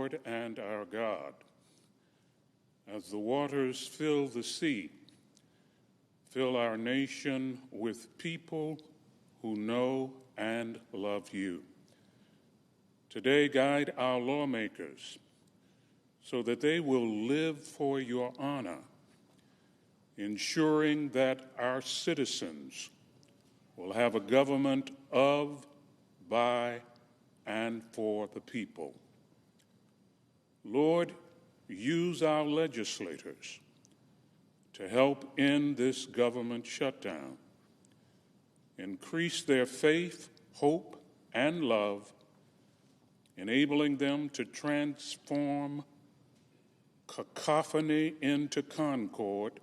Lord and our God. As the waters fill the sea, fill our nation with people who know and love you. Today, guide our lawmakers so that they will live for your honor, ensuring that our citizens will have a government of, by, and for the people. Lord, use our legislators to help end this government shutdown. Increase their faith, hope, and love, enabling them to transform cacophony into concord,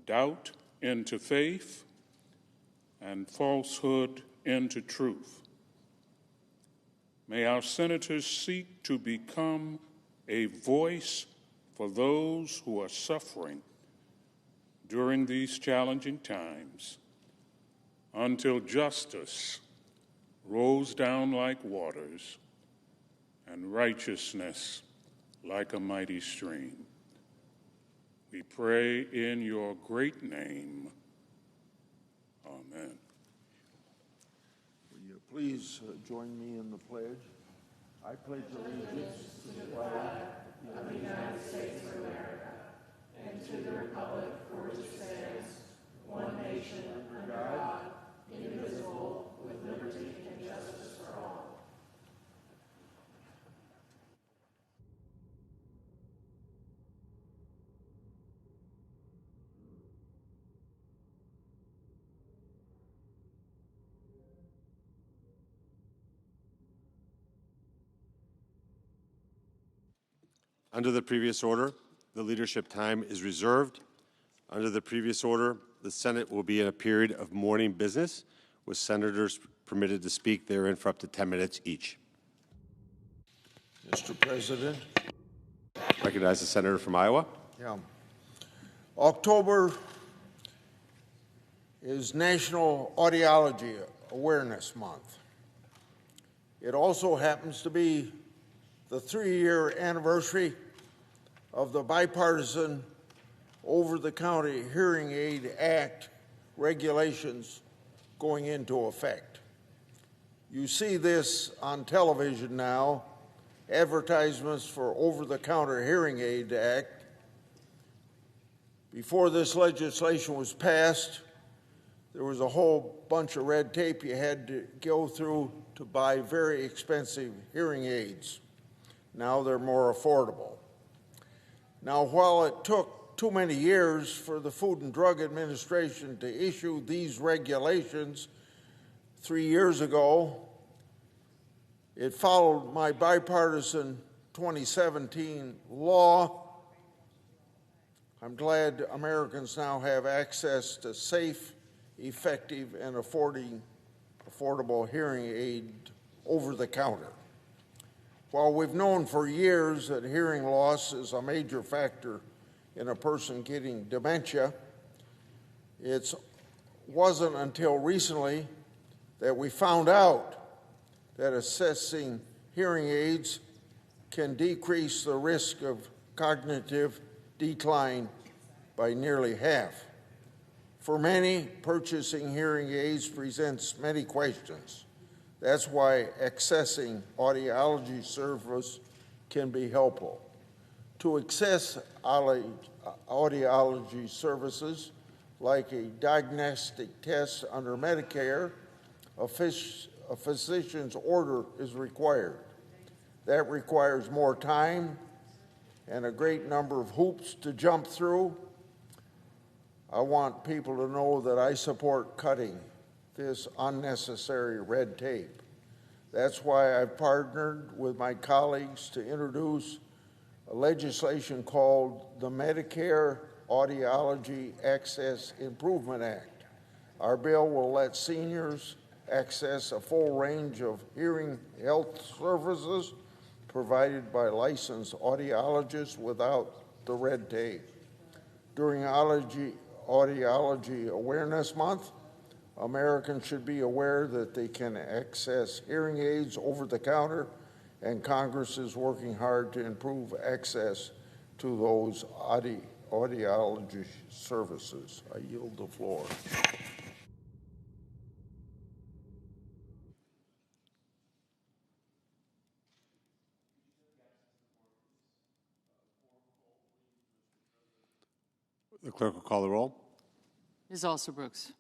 doubt into faith, and falsehood into truth. May our senators seek to become a voice for those who are suffering during these challenging times, until justice rolls down like waters and righteousness like a mighty stream. We pray in your great name. Amen. Will you please join me in the pledge? I pledge allegiance to the flag of the United States of America and to the republic for which it stands, one nation under God, indivisible, with liberty and justice for all. Under the previous order, the leadership time is reserved. Under the previous order, the Senate will be in a period of morning business, with senators permitted to speak therein for up to 10 minutes each. Mr. President. Recognize the senator from Iowa. Yeah. October is National Audiology Awareness Month. It also happens to be the 3-year anniversary of the bipartisan Over-the-Counter Hearing Aid Act regulations going into effect. You see this on television now, advertisements for Over-the-Counter Hearing Aid Act. Before this legislation was passed, there was a whole bunch of red tape you had to go through to buy very expensive hearing aids. Now they're more affordable. Now, while it took too many years for the Food and Drug Administration to issue these regulations 3 years ago, it followed my bipartisan 2017 law. I'm glad Americans now have access to safe, effective, and affordable hearing aid over the counter. While we've known for years that hearing loss is a major factor in a person getting dementia, it wasn't until recently that we found out that assessing hearing aids can decrease the risk of cognitive decline by nearly half. For many, purchasing hearing aids presents many questions. That's why accessing audiology service can be helpful. To access audiology services, like a diagnostic test under Medicare, a physician's order is required. That requires more time and a great number of hoops to jump through. I want people to know that I support cutting this unnecessary red tape. That's why I've partnered with my colleagues to introduce a legislation called the Medicare Audiology Access Improvement Act. Our bill will let seniors access a full range of hearing health services provided by licensed audiologists without the red tape. During Audiology Awareness Month, Americans should be aware that they can access hearing aids over the counter and Congress is working hard to improve access to those audiology services. I yield the floor. The clerk will call the roll. Ms. Alsobrooks.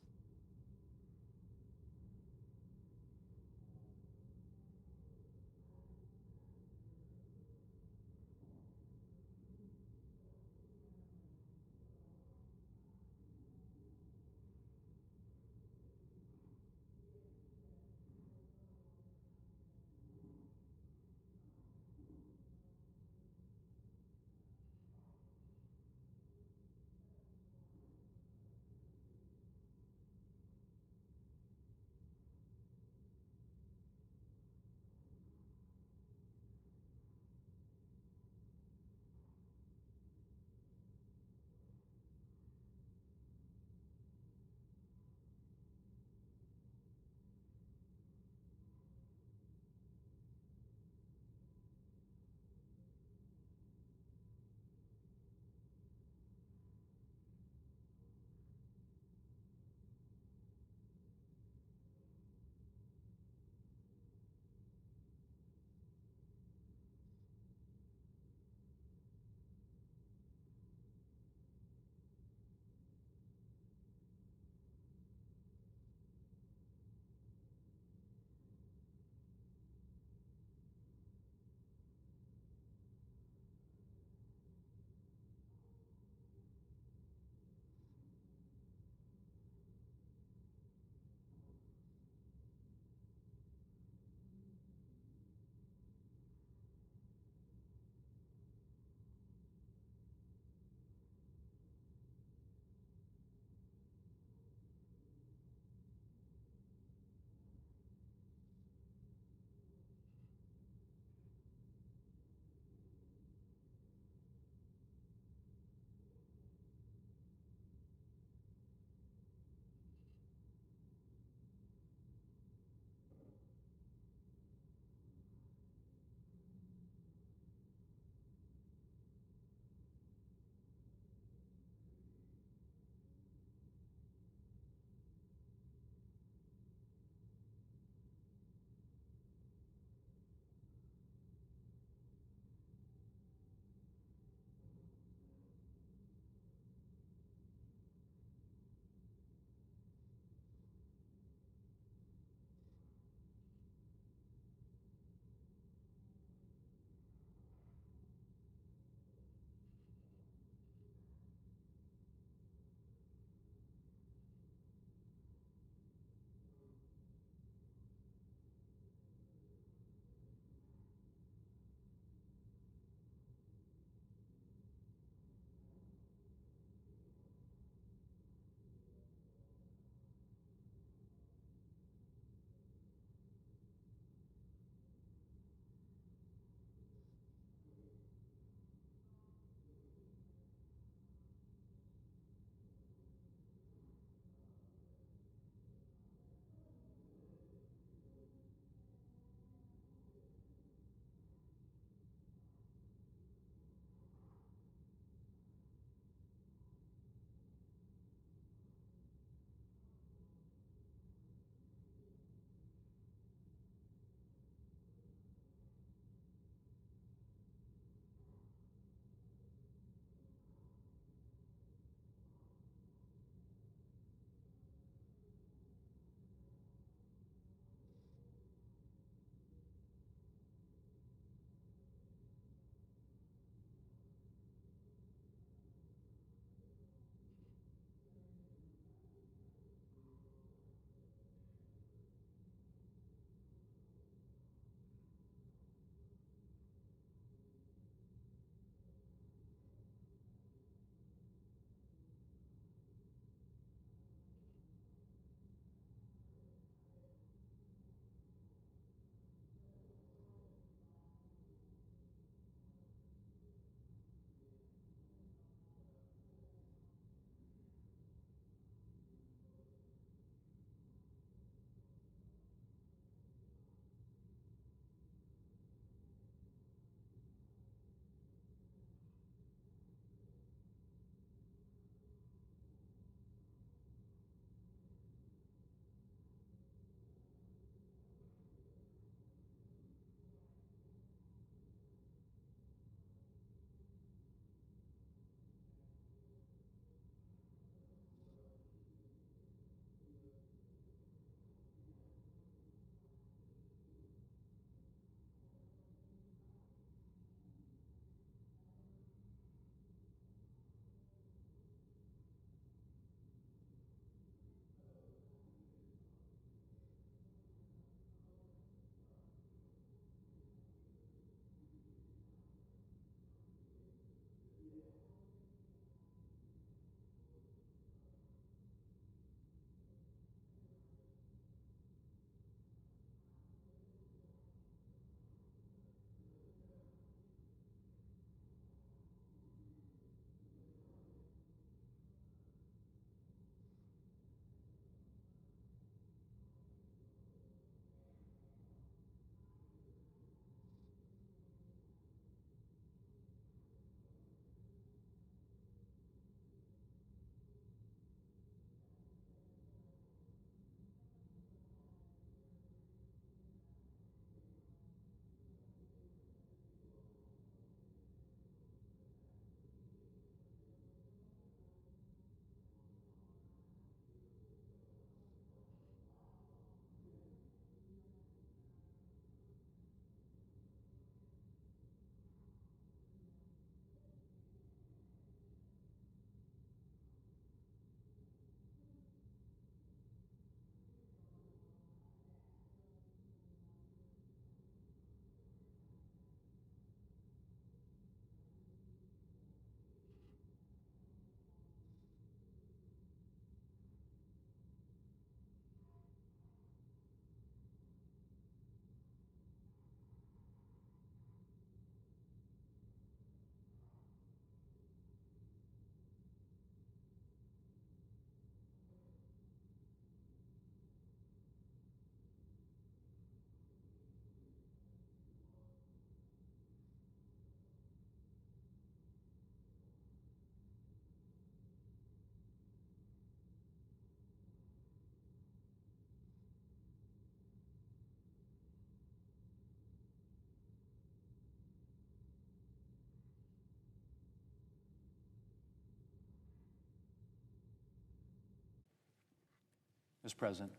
Mr. President.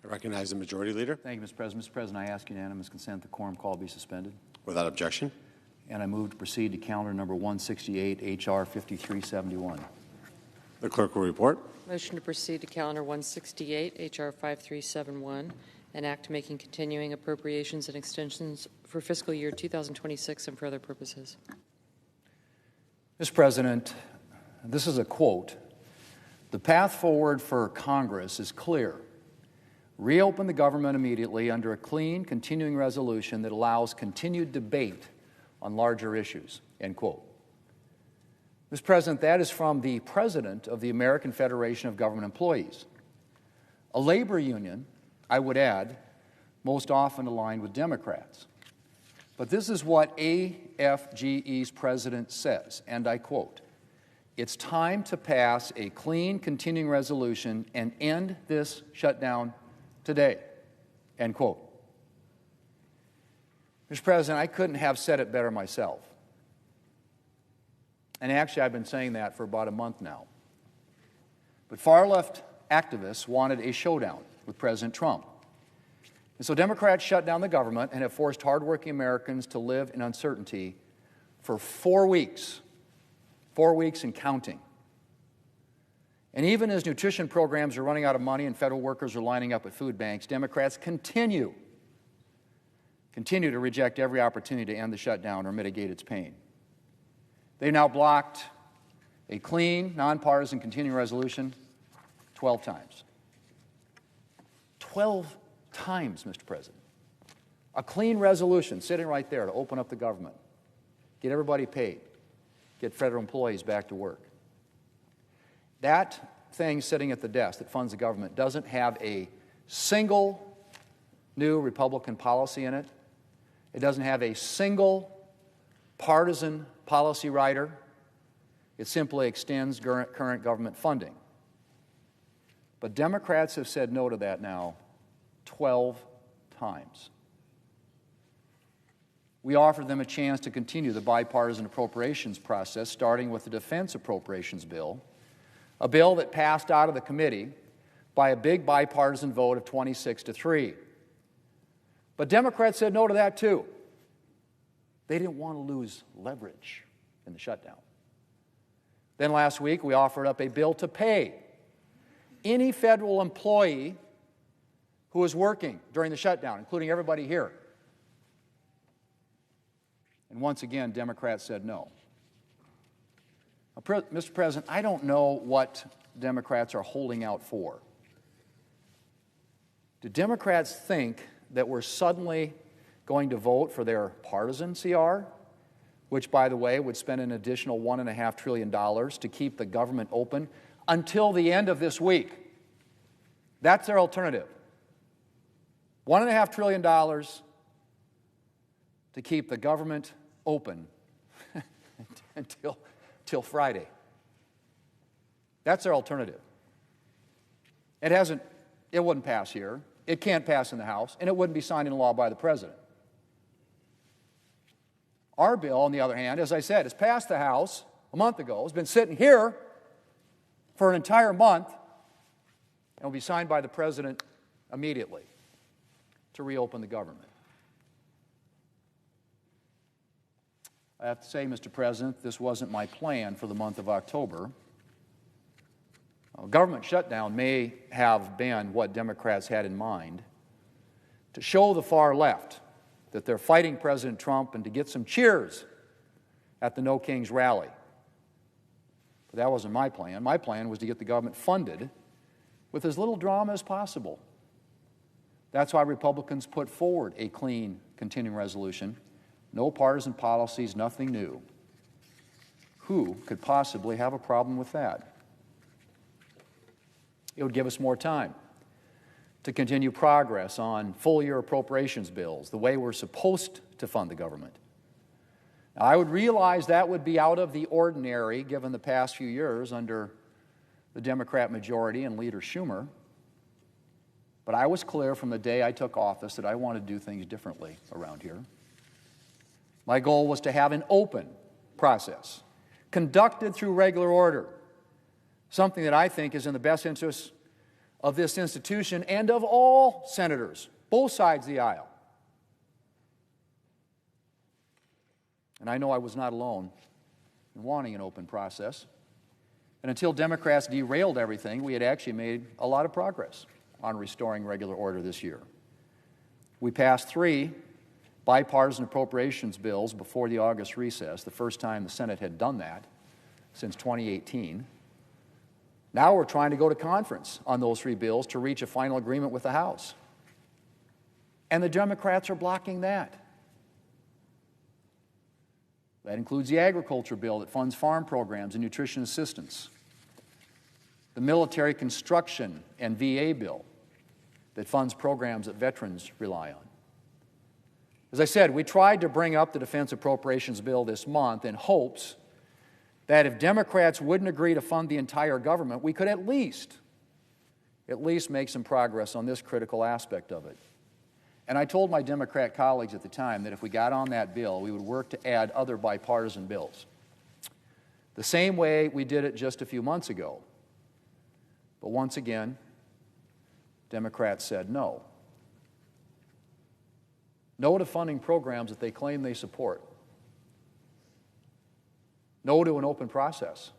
I recognize the Majority Leader. Thank you, Mr. President. Mr. President, I ask unanimous consent the quorum call be suspended. Without objection. And I move to proceed to calendar number 168, H.R. 5371. The clerk will report. Motion to proceed to calendar 168, H.R. 5371, an act making continuing appropriations and extensions for fiscal year 2026 and for other purposes. Mr. President, this is a quote. The path forward for Congress is clear. Reopen the government immediately under a clean, continuing resolution that allows continued debate on larger issues, end quote. Mr. President, that is from the President of the American Federation of Government Employees, a labor union, I would add, most often aligned with Democrats. But this is what AFGE's president says, and I quote, "It's time to pass a clean, continuing resolution and end this shutdown today," end quote. Mr. President, I couldn't have said it better myself. And actually, I've been saying that for about a month now. But far-left activists wanted a showdown with President Trump. And so Democrats shut down the government and have forced hardworking Americans to live in uncertainty for 4 weeks. 4 weeks and counting. And even as nutrition programs are running out of money and federal workers are lining up at food banks, Democrats continue to reject every opportunity to end the shutdown or mitigate its pain. They now blocked a clean, nonpartisan continuing resolution 12 times. 12 times, Mr. President. A clean resolution sitting right there to open up the government, get everybody paid, get federal employees back to work. That thing sitting at the desk that funds the government doesn't have a single new Republican policy in it. It doesn't have a single partisan policy writer. It simply extends current government funding. But Democrats have said no to that now 12 times. We offered them a chance to continue the bipartisan appropriations process, starting with the defense appropriations bill, a bill that passed out of the committee by a big bipartisan vote of 26-3. But Democrats said no to that too. They didn't want to lose leverage in the shutdown. Then last week, we offered up a bill to pay any federal employee who was working during the shutdown, including everybody here. And once again, Democrats said no. Now, Mr. President, I don't know what Democrats are holding out for. Do Democrats think that we're suddenly going to vote for their partisan CR, which, by the way, would spend an additional $1.5 trillion to keep the government open until the end of this week? That's their alternative. $1.5 trillion to keep the government open until Friday. That's their alternative. It wouldn't pass here. It can't pass in the House, and it wouldn't be signed into law by the President. Our bill, on the other hand, as I said, has passed the House a month ago, has been sitting here for an entire month, and will be signed by the President immediately to reopen the government. I have to say, Mr. President, this wasn't my plan for the month of October. A government shutdown may have been what Democrats had in mind to show the far left that they're fighting President Trump and to get some cheers at the No Kings rally. But that wasn't my plan. My plan was to get the government funded with as little drama as possible. That's why Republicans put forward a clean, continuing resolution. No partisan policies, nothing new. Who could possibly have a problem with that? It would give us more time to continue progress on full-year appropriations bills, the way we're supposed to fund the government. Now, I would realize that would be out of the ordinary given the past few years under the Democrat majority and Leader Schumer, but I was clear from the day I took office that I wanted to do things differently around here. My goal was to have an open process, conducted through regular order, something that I think is in the best interest of this institution and of all senators, both sides of the aisle. And I know I was not alone in wanting an open process. And until Democrats derailed everything, we had actually made a lot of progress on restoring regular order this year. We passed 3 bipartisan appropriations bills before the August recess, the first time the Senate had done that since 2018. Now we're trying to go to conference on those 3 bills to reach a final agreement with the House. And the Democrats are blocking that. That includes the agriculture bill that funds farm programs and nutrition assistance, the military construction and VA bill that funds programs that veterans rely on. As I said, we tried to bring up the defense appropriations bill this month in hopes that if Democrats wouldn't agree to fund the entire government, we could at least make some progress on this critical aspect of it. And I told my Democrat colleagues at the time that if we got on that bill, we would work to add other bipartisan bills, the same way we did it just a few months ago. But once again, Democrats said no. No to funding programs that they claim they support. No to an open process.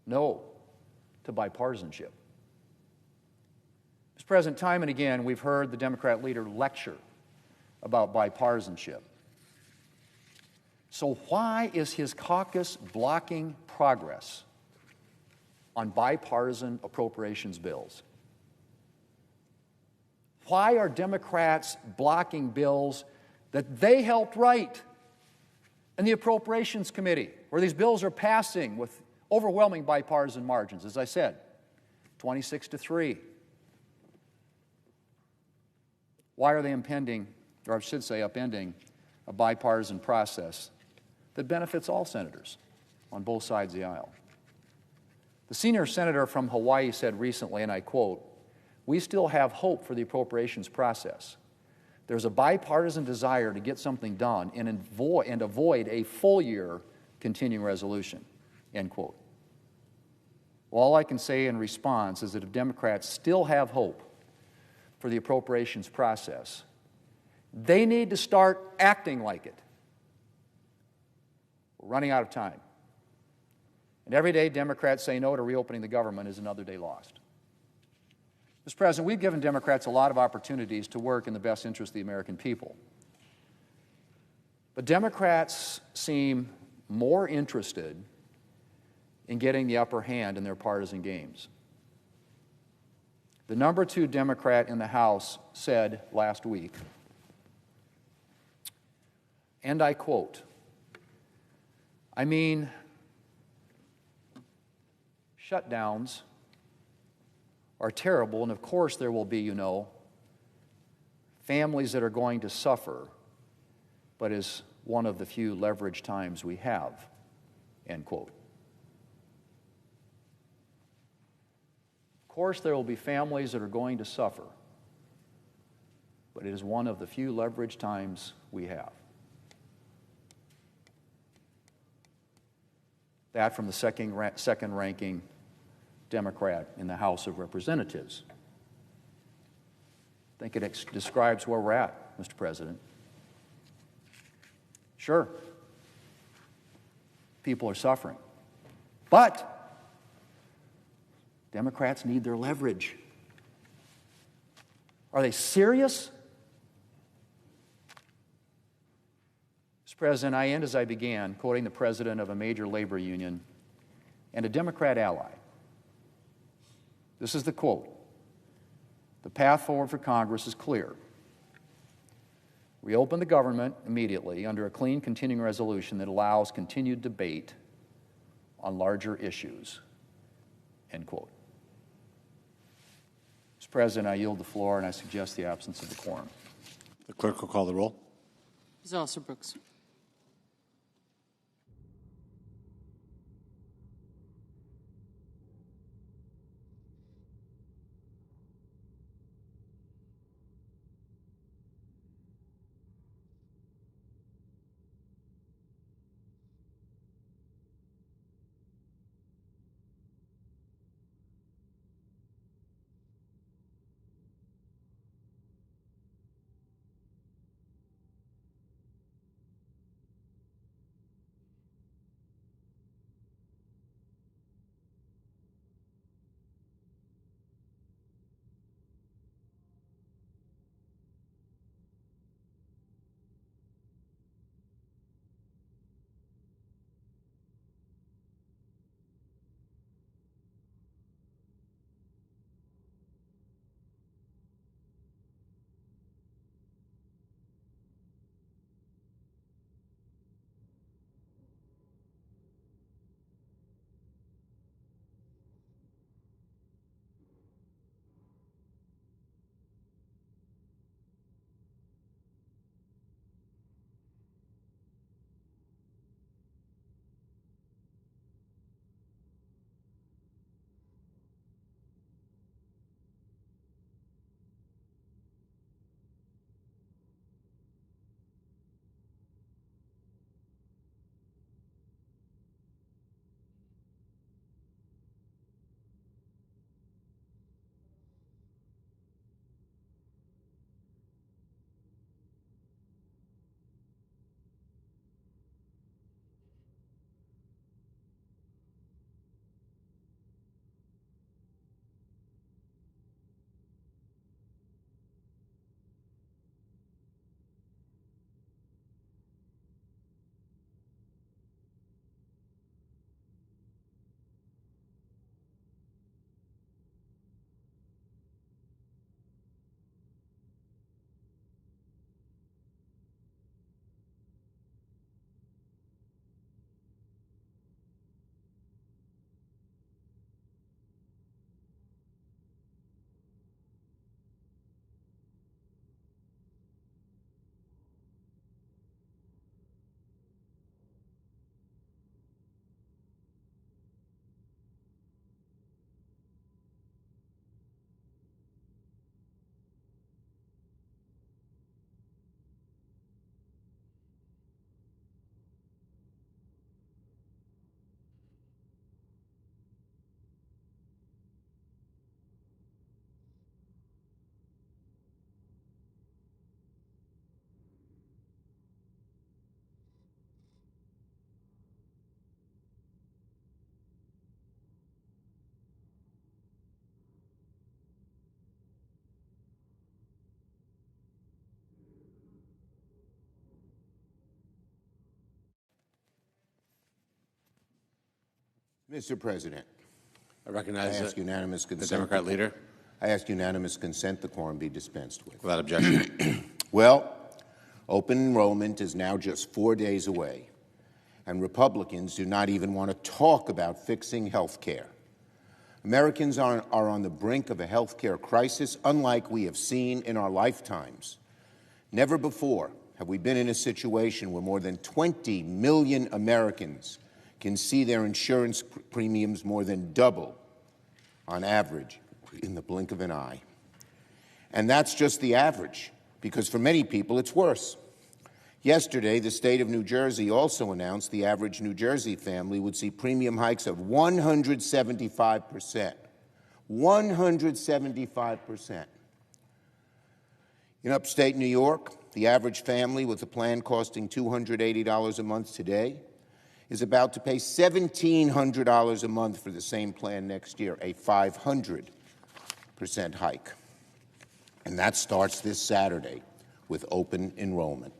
No to bipartisanship. Mr. President, time and again, we've heard the Democrat leader lecture about bipartisanship. So why is his caucus blocking progress on bipartisan appropriations bills? Why are Democrats blocking bills that they helped write in the Appropriations Committee, where these bills are passing with overwhelming bipartisan margins, as I said, 26-3? Why are they upending a bipartisan process that benefits all senators on both sides of the aisle? The senior senator from Hawaii said recently, and I quote, "We still have hope for the appropriations process. There's a bipartisan desire to get something done and avoid a full-year continuing resolution," end quote. Well, all I can say in response is that if Democrats still have hope for the appropriations process, they need to start acting like it. We're running out of time. And every day Democrats say no to reopening the government is another day lost. Mr. President, we've given Democrats a lot of opportunities to work in the best interest of the American people. But Democrats seem more interested in getting the upper hand in their partisan games. The number 2 Democrat in the House said last week, and I quote, "I mean, shutdowns are terrible, and of course there will be, families that are going to suffer, but is one of the few leverage times we have," end quote. Of course there will be families that are going to suffer, but it is one of the few leverage times we have. That from the second-ranking Democrat in the House of Representatives. I think it describes where we're at, Mr. President. Sure, people are suffering, but Democrats need their leverage. Are they serious? Mr. President, I end as I began, quoting the president of a major labor union and a Democrat ally. This is the quote: "The path forward for Congress is clear. Reopen the government immediately under a clean continuing resolution that allows continued debate on larger issues," end quote. Mr. President, I yield the floor and I suggest the absence of the quorum. The clerk will call the roll. Zalsa Brooks. Mr. President, I recognize I ask unanimous the consent. Democrat leader. I ask unanimous consent the quorum be dispensed with. Without objection. Well, open enrollment is now just 4 days away, and Republicans do not even want to talk about fixing health care. Americans are on the brink of a health care crisis unlike we have seen in our lifetimes. Never before have we been in a situation where more than 20 million Americans can see their insurance premiums more than double on average in the blink of an eye. And that's just the average, because for many people it's worse. Yesterday, the state of New Jersey also announced the average New Jersey family would see premium hikes of 175%. 175%. In upstate New York, the average family with a plan costing $280 a month today is about to pay $1,700 a month for the same plan next year, a 500% hike. And that starts this Saturday with open enrollment.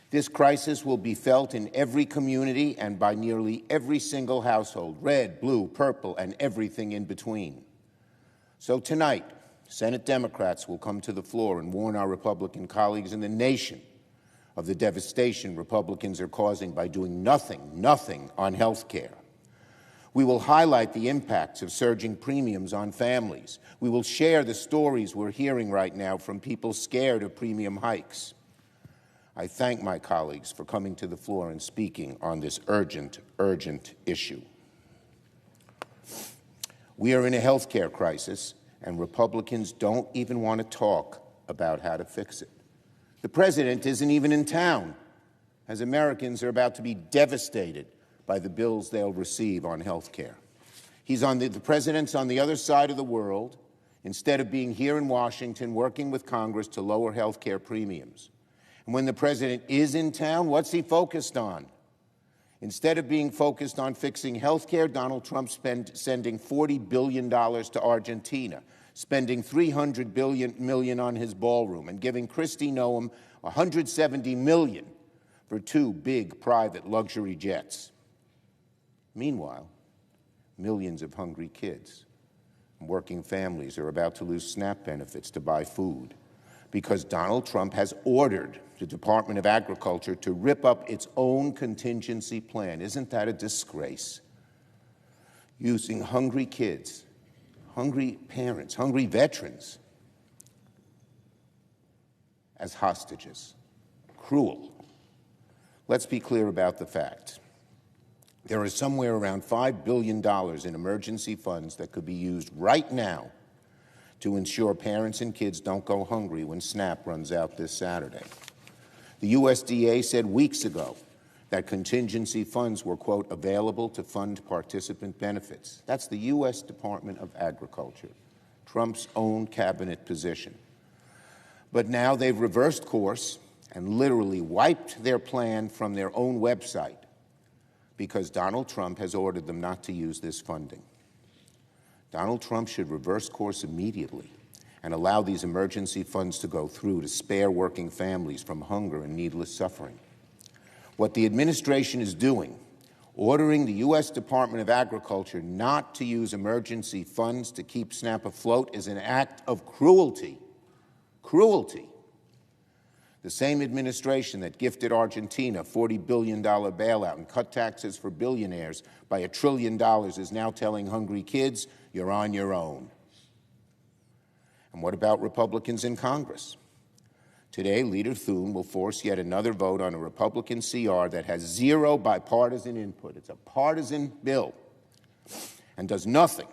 This crisis will be felt in every community and by nearly every single household, red, blue, purple, and everything in between. So tonight, Senate Democrats will come to the floor and warn our Republican colleagues in the nation of the devastation Republicans are causing by doing nothing on health care. We will highlight the impacts of surging premiums on families. We will share the stories we're hearing right now from people scared of premium hikes. I thank my colleagues for coming to the floor and speaking on this urgent issue. We are in a health care crisis, and Republicans don't even want to talk about how to fix it. The president isn't even in town, as Americans are about to be devastated by the bills they'll receive on health care. The president's on the other side of the world, instead of being here in Washington working with Congress to lower health care premiums. And when the president is in town, what's he focused on? Instead of being focused on fixing health care, Donald Trump's sending $40 billion to Argentina, spending $300 million on his ballroom, and giving Kristi Noem $170 million for 2 big private luxury jets. Meanwhile, millions of hungry kids and working families are about to lose SNAP benefits to buy food because Donald Trump has ordered the Department of Agriculture to rip up its own contingency plan. Isn't that a disgrace? Using hungry kids, hungry parents, hungry veterans as hostages. Cruel. Let's be clear about the facts. There is somewhere around $5 billion in emergency funds that could be used right now to ensure parents and kids don't go hungry when SNAP runs out this Saturday. The USDA said weeks ago that contingency funds were, quote, available to fund participant benefits. That's the U.S. Department of Agriculture, Trump's own cabinet position. But now they've reversed course and literally wiped their plan from their own website because Donald Trump has ordered them not to use this funding. Donald Trump should reverse course immediately and allow these emergency funds to go through to spare working families from hunger and needless suffering. What the administration is doing, ordering the U.S. Department of Agriculture not to use emergency funds to keep SNAP afloat, is an act of cruelty. Cruelty. The same administration that gifted Argentina a $40 billion bailout and cut taxes for billionaires by $1 trillion is now telling hungry kids, you're on your own. And what about Republicans in Congress? Today, Leader Thune will force yet another vote on a Republican CR that has zero bipartisan input. It's a partisan bill and does nothing,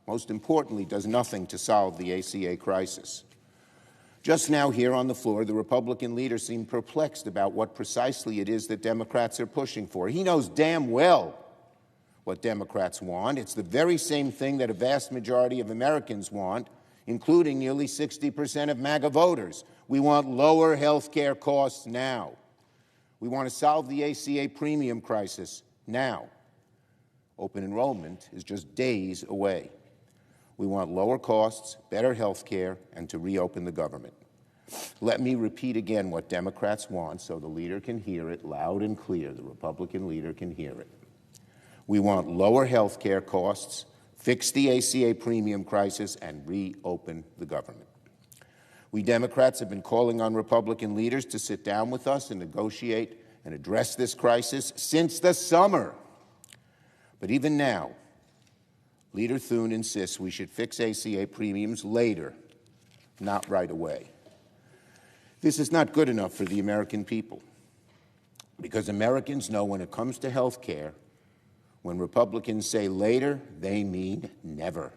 most importantly, does nothing to solve the ACA crisis. Just now here on the floor, the Republican leader seemed perplexed about what precisely it is that Democrats are pushing for. He knows damn well what Democrats want. It's the very same thing that a vast majority of Americans want, including nearly 60% of MAGA voters. We want lower health care costs now. We want to solve the ACA premium crisis now. Open enrollment is just days away. We want lower costs, better health care, and to reopen the government. Let me repeat again what Democrats want so the leader can hear it loud and clear, the Republican leader can hear it. We want lower health care costs, fix the ACA premium crisis, and reopen the government. We Democrats have been calling on Republican leaders to sit down with us and negotiate and address this crisis since the summer. But even now, Leader Thune insists we should fix ACA premiums later, not right away. This is not good enough for the American people, because Americans know when it comes to health care, when Republicans say later, they mean never.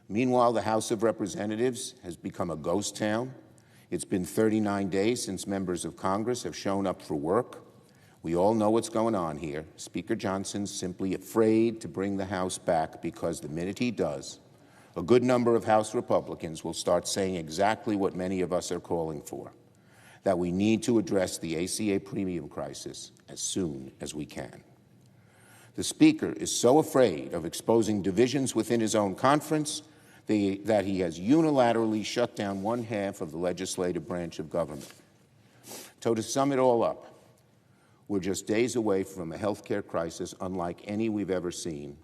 Meanwhile, the House of Representatives has become a ghost town. It's been 39 days since members of Congress have shown up for work. We all know what's going on here. Speaker Johnson's simply afraid to bring the House back because the minute he does, a good number of House Republicans will start saying exactly what many of us are calling for, that we need to address the ACA premium crisis as soon as we can. The Speaker is so afraid of exposing divisions within his own conference that he has unilaterally shut down one half of the legislative branch of government. So to sum it all up, we're just days away from a health care crisis unlike any we've ever seen,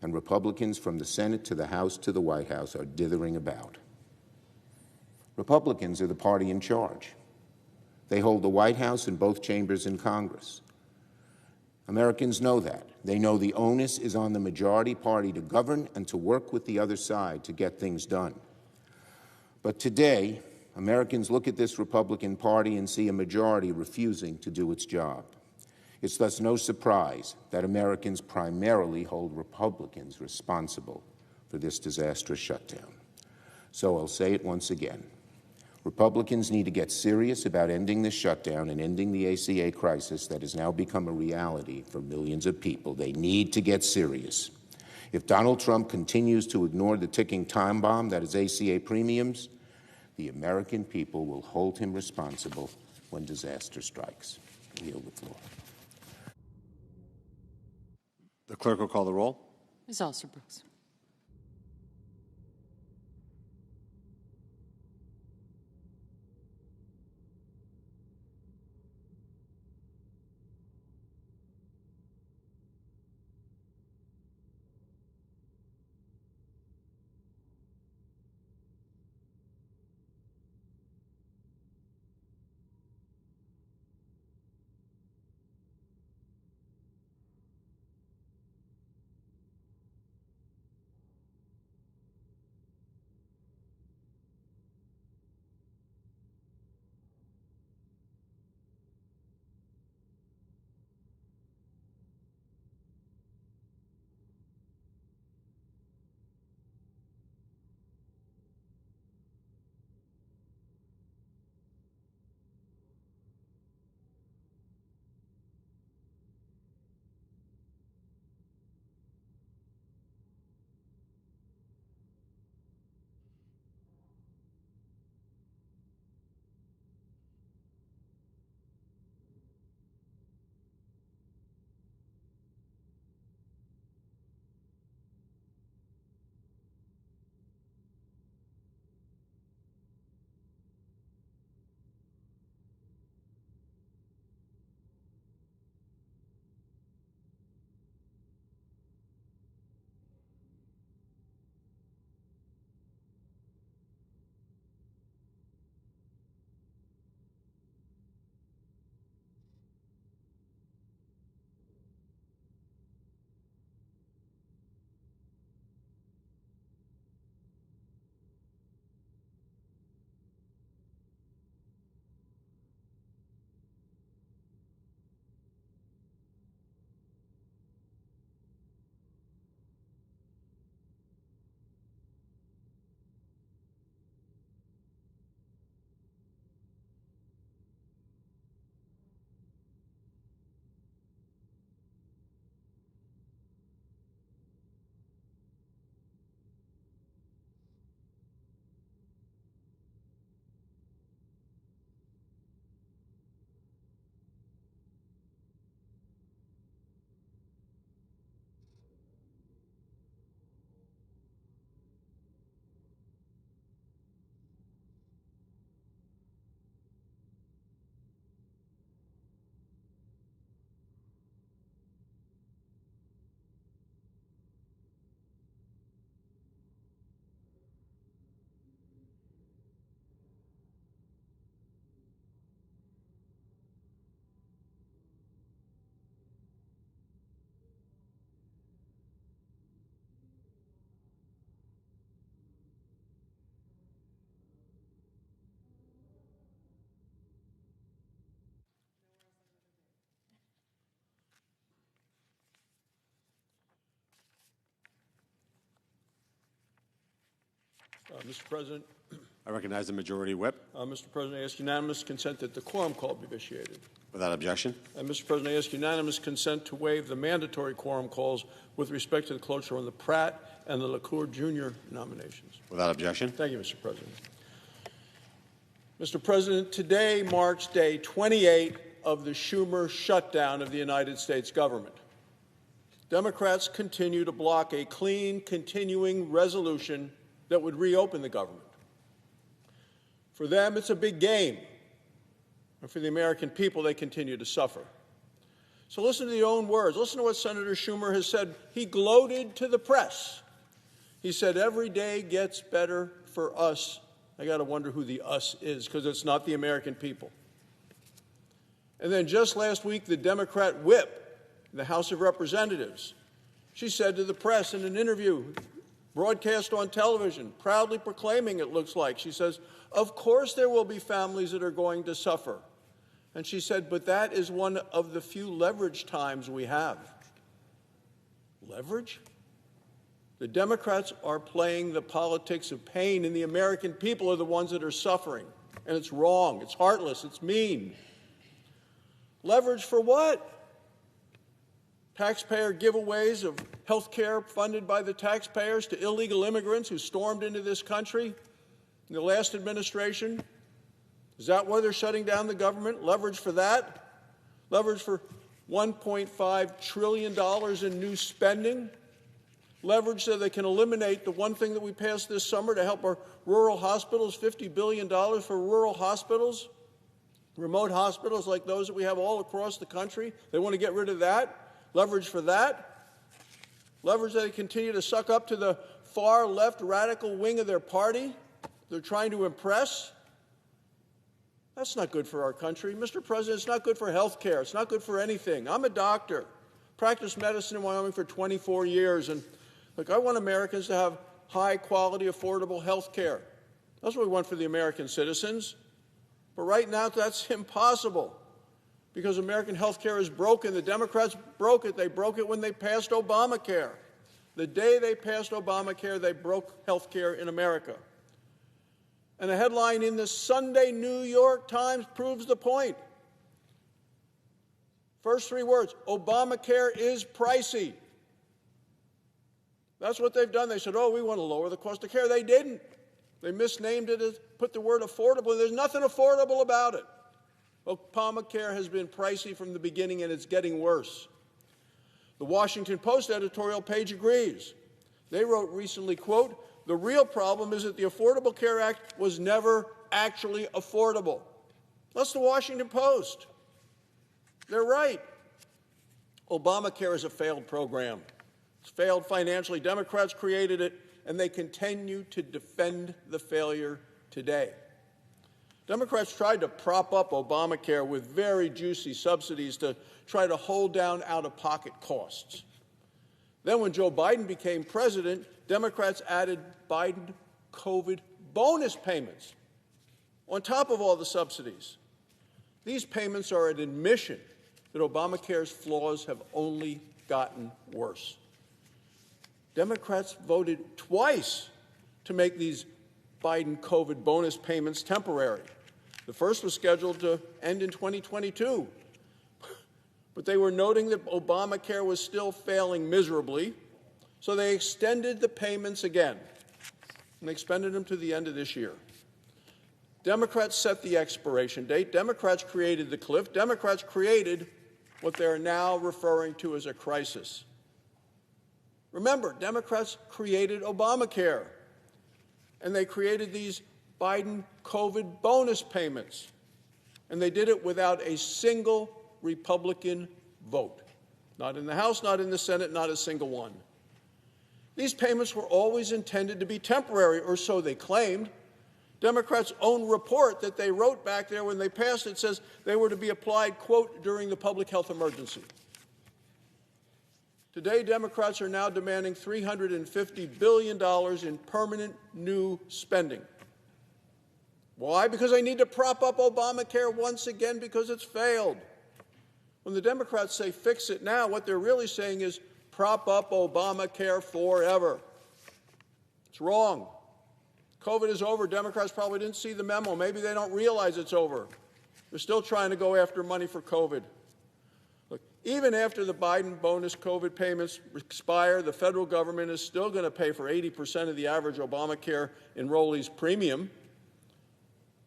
and Republicans from the Senate to the House to the White House are dithering about. Republicans are the party in charge. They hold the White House and both chambers in Congress. Americans know that. They know the onus is on the majority party to govern and to work with the other side to get things done. But today, Americans look at this Republican Party and see a majority refusing to do its job. It's thus no surprise that Americans primarily hold Republicans responsible for this disastrous shutdown. So I'll say it once again. Republicans need to get serious about ending this shutdown and ending the ACA crisis that has now become a reality for millions of people. They need to get serious. If Donald Trump continues to ignore the ticking time bomb that is ACA premiums, the American people will hold him responsible when disaster strikes. I yield the floor. The clerk will call the roll. Ms. Alston-Brooks. Mr. President, I recognize the Majority Whip. Mr. President, I ask unanimous consent that the quorum call be vitiated. Without objection. Mr. President, I ask unanimous consent to waive the mandatory quorum calls with respect to the cloture on the Pratt and the LaCour Jr. nominations. Without objection. Thank you, Mr. President. Mr. President, today marks day 28 of the Schumer shutdown of the United States government. Democrats continue to block a clean, continuing resolution that would reopen the government. For them, it's a big game. And for the American people, they continue to suffer. So listen to the own words. Listen to what Senator Schumer has said. He gloated to the press. He said, every day gets better for us. I got to wonder who the us is, because it's not the American people. And then just last week, the Democrat whip in the House of Representatives, she said to the press in an interview, broadcast on television, proudly proclaiming, it looks like, she says, of course there will be families that are going to suffer. And she said, but that is one of the few leverage times we have. Leverage? The Democrats are playing the politics of pain, and the American people are the ones that are suffering. And it's wrong, it's heartless, it's mean. Leverage for what? Taxpayer giveaways of health care funded by the taxpayers to illegal immigrants who stormed into this country in the last administration? Is that why they're shutting down the government? Leverage for that? Leverage for $1.5 trillion in new spending? Leverage so they can eliminate the one thing that we passed this summer to help our rural hospitals, $50 billion for rural hospitals, remote hospitals like those that we have all across the country. They want to get rid of that. Leverage for that. Leverage that they continue to suck up to the far left radical wing of their party they're trying to impress. That's not good for our country. Mr. President, it's not good for health care. It's not good for anything. I'm a doctor, practiced medicine in Wyoming for 24 years, and look, I want Americans to have high-quality, affordable health care. That's what we want for the American citizens. But right now, that's impossible because American health care is broken. The Democrats broke it. They broke it when they passed Obamacare. The day they passed Obamacare, they broke health care in America. And a headline in the Sunday New York Times proves the point. First three words, Obamacare is pricey. That's what they've done. They said, oh, we want to lower the cost of care. They didn't. They misnamed it, put the word affordable. There's nothing affordable about it. Obamacare has been pricey from the beginning, and it's getting worse. The Washington Post editorial page agrees. They wrote recently, quote, the real problem is that the Affordable Care Act was never actually affordable. That's the Washington Post. They're right. Obamacare is a failed program. It's failed financially. Democrats created it, and they continue to defend the failure today. Democrats tried to prop up Obamacare with very juicy subsidies to try to hold down out-of-pocket costs. Then when Joe Biden became president, Democrats added Biden COVID bonus payments on top of all the subsidies. These payments are an admission that Obamacare's flaws have only gotten worse. Democrats voted twice to make these Biden COVID bonus payments temporary. The first was scheduled to end in 2022, but they were noting that Obamacare was still failing miserably, so they extended the payments again, and they extended them to the end of this year. Democrats set the expiration date. Democrats created the cliff. Democrats created what they are now referring to as a crisis. Remember, Democrats created Obamacare, and they created these Biden COVID bonus payments, and they did it without a single Republican vote. Not in the House, not in the Senate, not a single one. These payments were always intended to be temporary, or so they claimed. Democrats' own report that they wrote back there when they passed it says they were to be applied, quote, during the public health emergency. Today, Democrats are now demanding $350 billion in permanent new spending. Why? Because they need to prop up Obamacare once again because it's failed. When the Democrats say fix it now, what they're really saying is prop up Obamacare forever. It's wrong. COVID is over. Democrats probably didn't see the memo. Maybe they don't realize it's over. They're still trying to go after money for COVID. Look, even after the Biden bonus COVID payments expire, the federal government is still going to pay for 80% of the average Obamacare enrollee's premium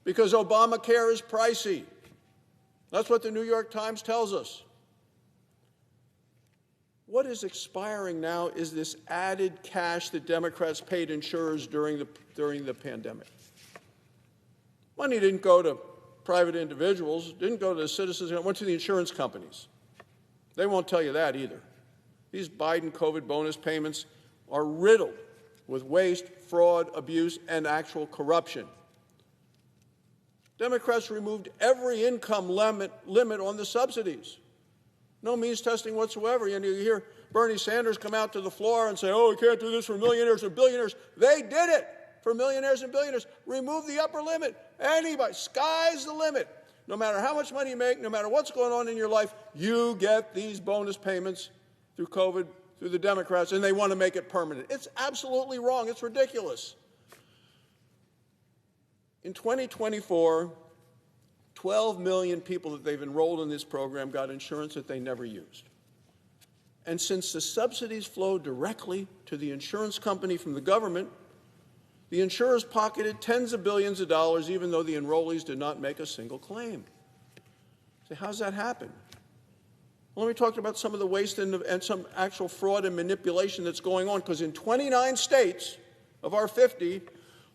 because Obamacare is pricey. That's what the New York Times tells us. What is expiring now is this added cash that Democrats paid insurers during the pandemic. Money didn't go to private individuals, didn't go to the citizens, it went to the insurance companies. They won't tell you that either. These Biden COVID bonus payments are riddled with waste, fraud, abuse, and actual corruption. Democrats removed every income limit on the subsidies. No means testing whatsoever. And you hear Bernie Sanders come out to the floor and say, oh, we can't do this for millionaires and billionaires. They did it for millionaires and billionaires. Remove the upper limit. Anybody, sky's the limit. No matter how much money you make, no matter what's going on in your life, you get these bonus payments through COVID, through the Democrats, and they want to make it permanent. It's absolutely wrong. It's ridiculous. In 2024, 12 million people that they've enrolled in this program got insurance that they never used. And since the subsidies flow directly to the insurance company from the government, the insurers pocketed tens of billions of dollars even though the enrollees did not make a single claim. So how does that happen? Well, let me talk about some of the waste and some actual fraud and manipulation that's going on, because in 29 states of our 50,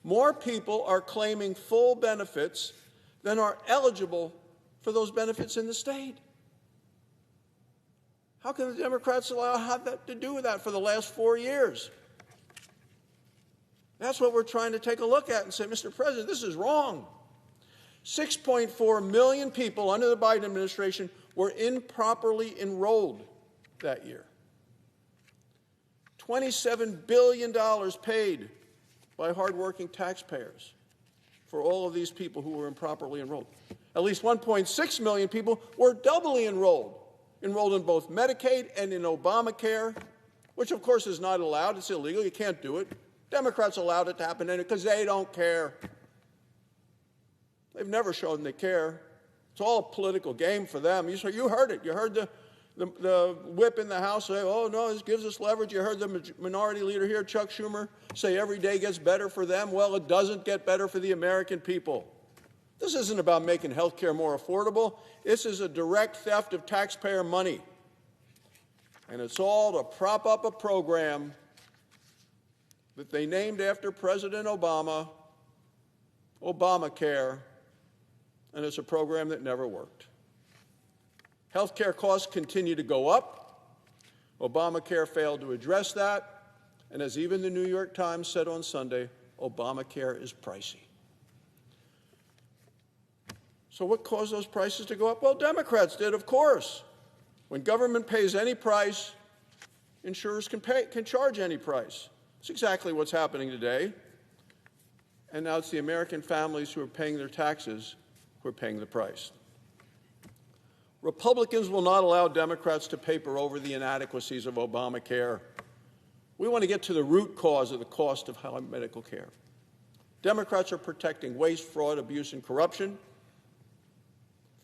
more people are claiming full benefits than are eligible for those benefits in the state. How can the Democrats have that to do with that for the last 4 years? That's what we're trying to take a look at and say, Mr. President, this is wrong. 6.4 million people under the Biden administration were improperly enrolled that year. $27 billion paid by hardworking taxpayers for all of these people who were improperly enrolled. At least 1.6 million people were doubly enrolled in both Medicaid and in Obamacare, which of course is not allowed. It's illegal. You can't do it. Democrats allowed it to happen because they don't care. They've never shown they care. It's all a political game for them. You heard it. You heard the whip in the House say, oh, no, this gives us leverage. You heard the minority leader here, Chuck Schumer, say every day gets better for them. Well, it doesn't get better for the American people. This isn't about making health care more affordable. This is a direct theft of taxpayer money. And it's all to prop up a program that they named after President Obama, Obamacare, and it's a program that never worked. Health care costs continue to go up. Obamacare failed to address that. And as even the New York Times said on Sunday, Obamacare is pricey. So what caused those prices to go up? Well, Democrats did, of course. When government pays any price, insurers can charge any price. It's exactly what's happening today. And now it's the American families who are paying their taxes who are paying the price. Republicans will not allow Democrats to paper over the inadequacies of Obamacare. We want to get to the root cause of the cost of high medical care. Democrats are protecting waste, fraud, abuse, and corruption.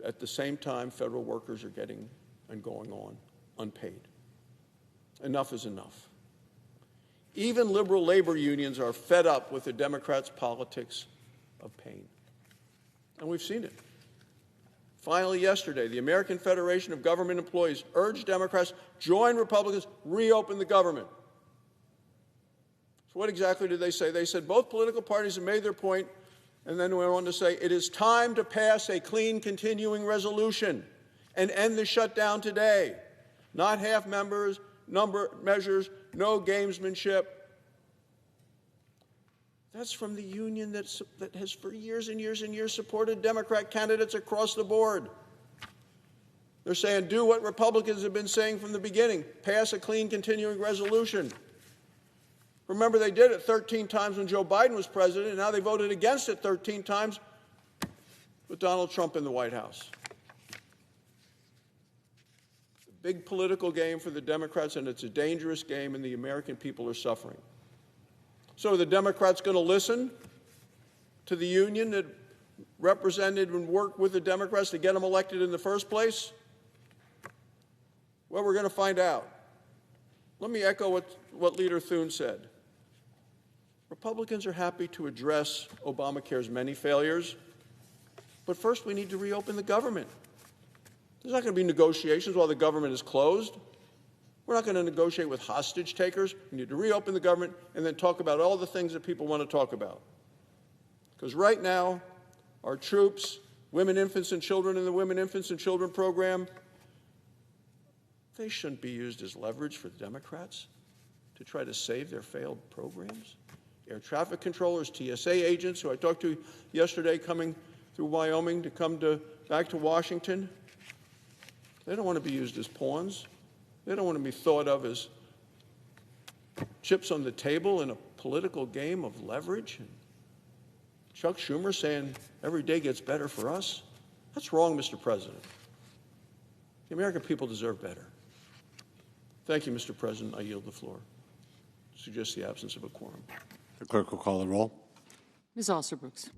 At the same time, federal workers are getting and going on unpaid. Enough is enough. Even liberal labor unions are fed up with the Democrats' politics of pain. And we've seen it. Finally, yesterday, the American Federation of Government Employees urged Democrats join Republicans, reopen the government. So what exactly did they say? They said both political parties have made their point, and then went on to say it is time to pass a clean continuing resolution and end the shutdown today. Not half measures, no gamesmanship. That's from the union that has for years and years and years supported Democrat candidates across the board. They're saying do what Republicans have been saying from the beginning, pass a clean continuing resolution. Remember, they did it 13 times when Joe Biden was president, and now they voted against it 13 times with Donald Trump in the White House. It's a big political game for the Democrats, and it's a dangerous game, and the American people are suffering. So are the Democrats going to listen to the union that represented and worked with the Democrats to get them elected in the first place? Well, we're going to find out. Let me echo what Leader Thune said. Republicans are happy to address Obamacare's many failures, but first we need to reopen the government. There's not going to be negotiations while the government is closed. We're not going to negotiate with hostage takers. We need to reopen the government and then talk about all the things that people want to talk about. Because right now, our troops, women, infants, and children in the Women, Infants, and Children program, they shouldn't be used as leverage for the Democrats to try to save their failed programs. Air traffic controllers, TSA agents, who I talked to yesterday coming through Wyoming to come back to Washington, they don't want to be used as pawns. They don't want to be thought of as chips on the table in a political game of leverage. And Chuck Schumer saying every day gets better for us. That's wrong, Mr. President. The American people deserve better. Thank you, Mr. President. I yield the floor. Suggest the absence of a quorum. The clerk will call the roll. Ms. Alsterbrooks.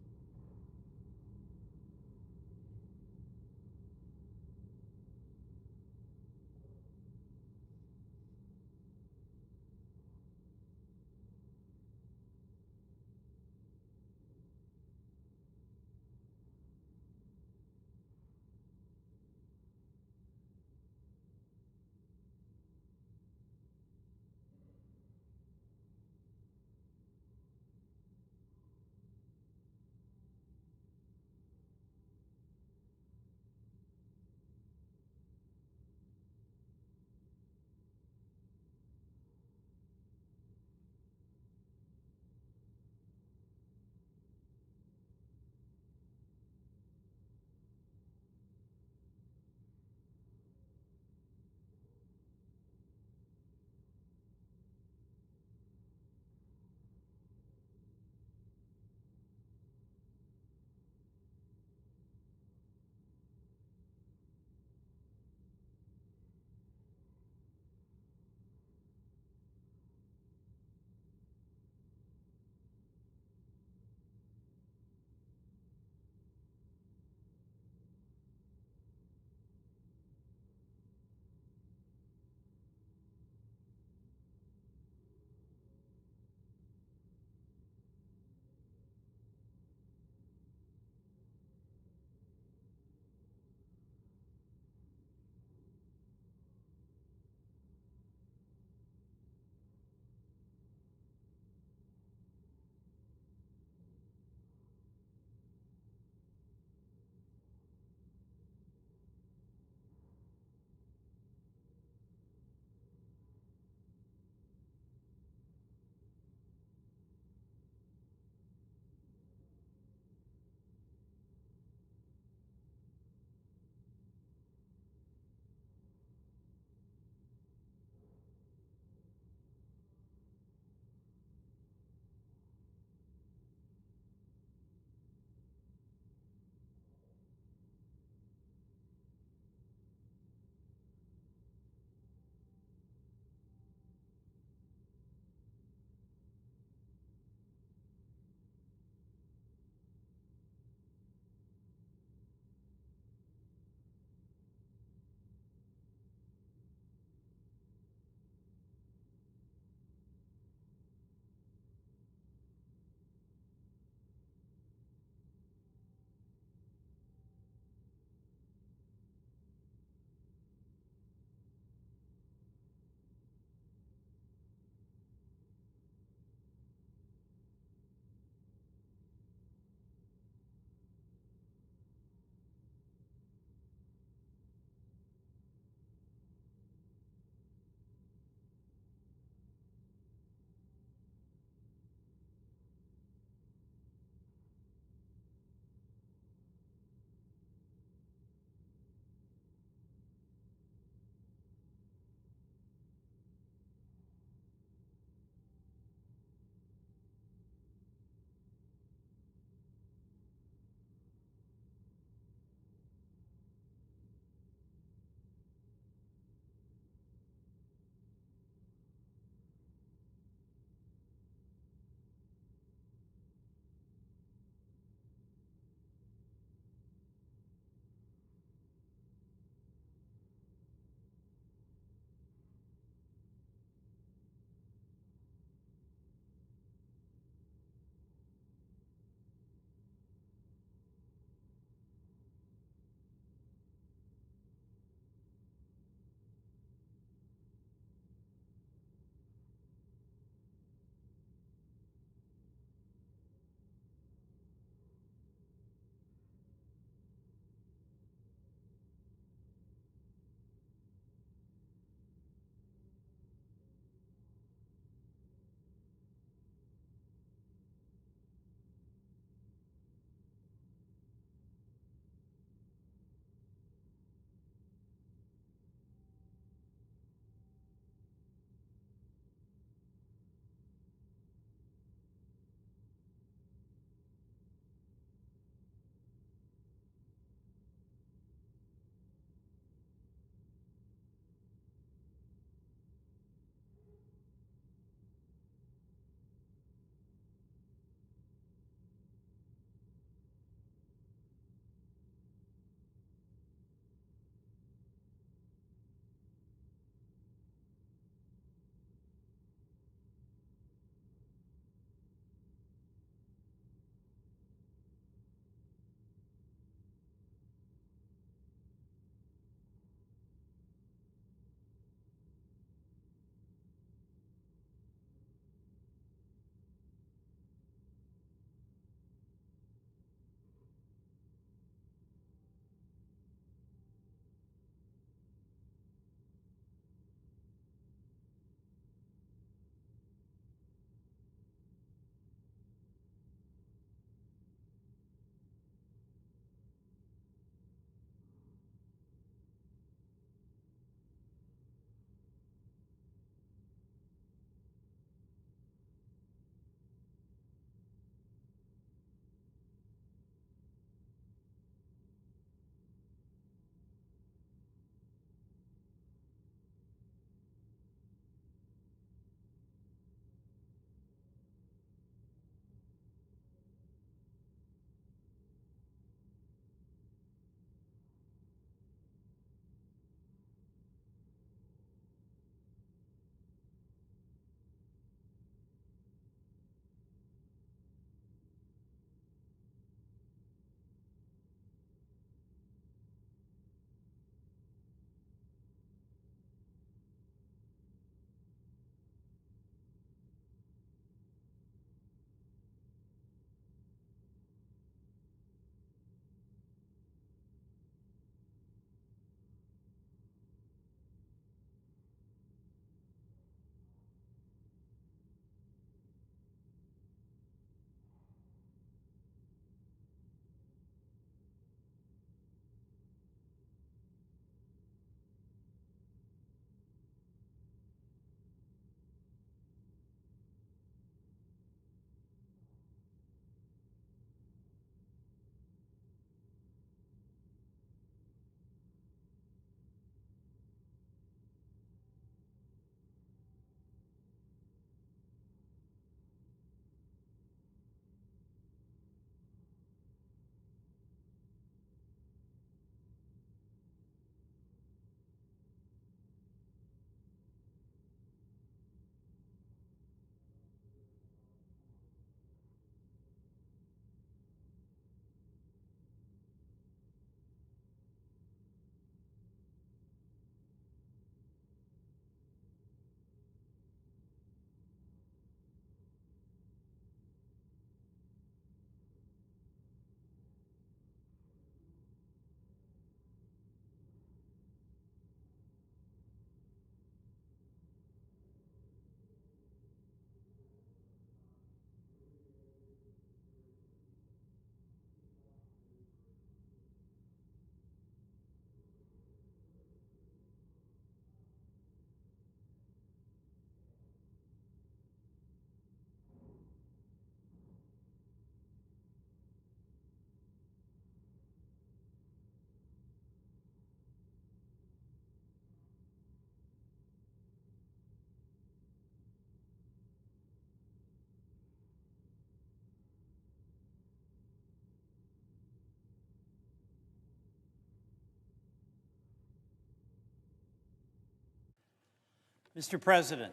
Mr. President.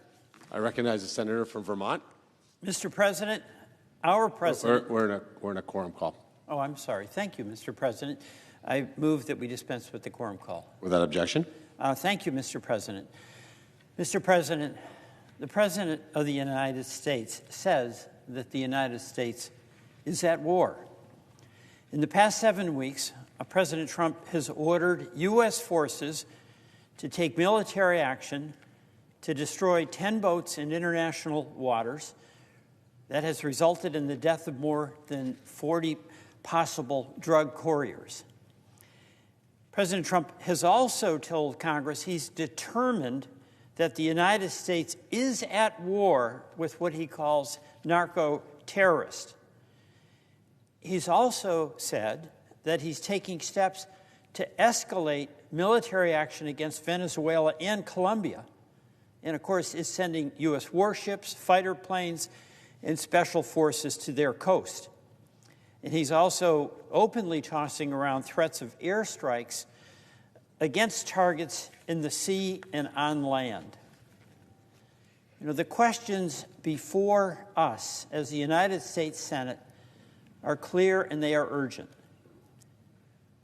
I recognize the senator from Vermont. Mr. President, our president. We're in a quorum call. Oh, I'm sorry. Thank you, Mr. President. I move that we dispense with the quorum call. Without objection. Thank you, Mr. President. Mr. President, the President of the United States says that the United States is at war. In the past 7 weeks, President Trump has ordered U.S. forces to take military action to destroy 10 boats in international waters. That has resulted in the death of more than 40 possible drug couriers. President Trump has also told Congress he's determined that the United States is at war with what he calls narco-terrorists. He's also said that he's taking steps to escalate military action against Venezuela and Colombia, and of course is sending U.S. warships, fighter planes, and special forces to their coast. And he's also openly tossing around threats of airstrikes against targets in the sea and on land. You know, the questions before us as the United States Senate are clear and they are urgent.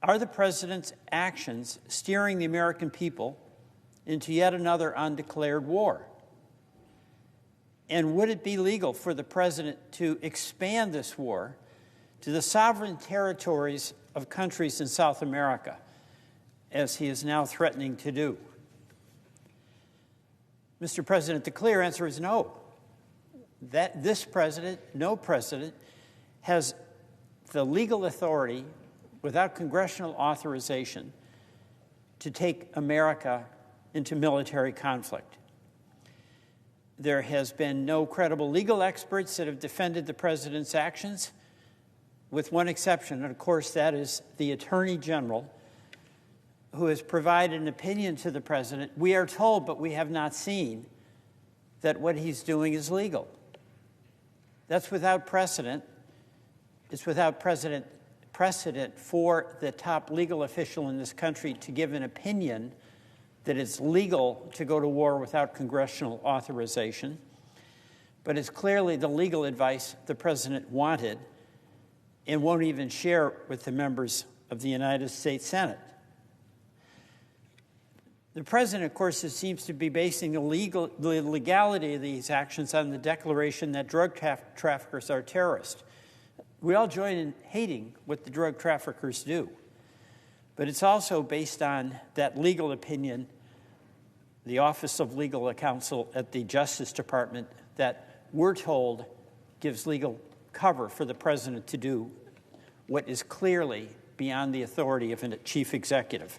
Are the president's actions steering the American people into yet another undeclared war? And would it be legal for the president to expand this war to the sovereign territories of countries in South America, as he is now threatening to do? Mr. President, the clear answer is no. That this president, no president, has the legal authority without congressional authorization to take America into military conflict. There has been no credible legal experts that have defended the president's actions, with one exception, and of course that is the Attorney General, who has provided an opinion to the president. We are told, but we have not seen, that what he's doing is legal. That's without precedent. It's without precedent for the top legal official in this country to give an opinion that it's legal to go to war without congressional authorization. But it's clearly the legal advice the president wanted and won't even share with the members of the United States Senate. The president, of course, seems to be basing the legality of these actions on the declaration that drug traffickers are terrorists. We all join in hating what the drug traffickers do. But it's also based on that legal opinion, the Office of Legal Counsel at the Justice Department, that we're told gives legal cover for the president to do what is clearly beyond the authority of a chief executive.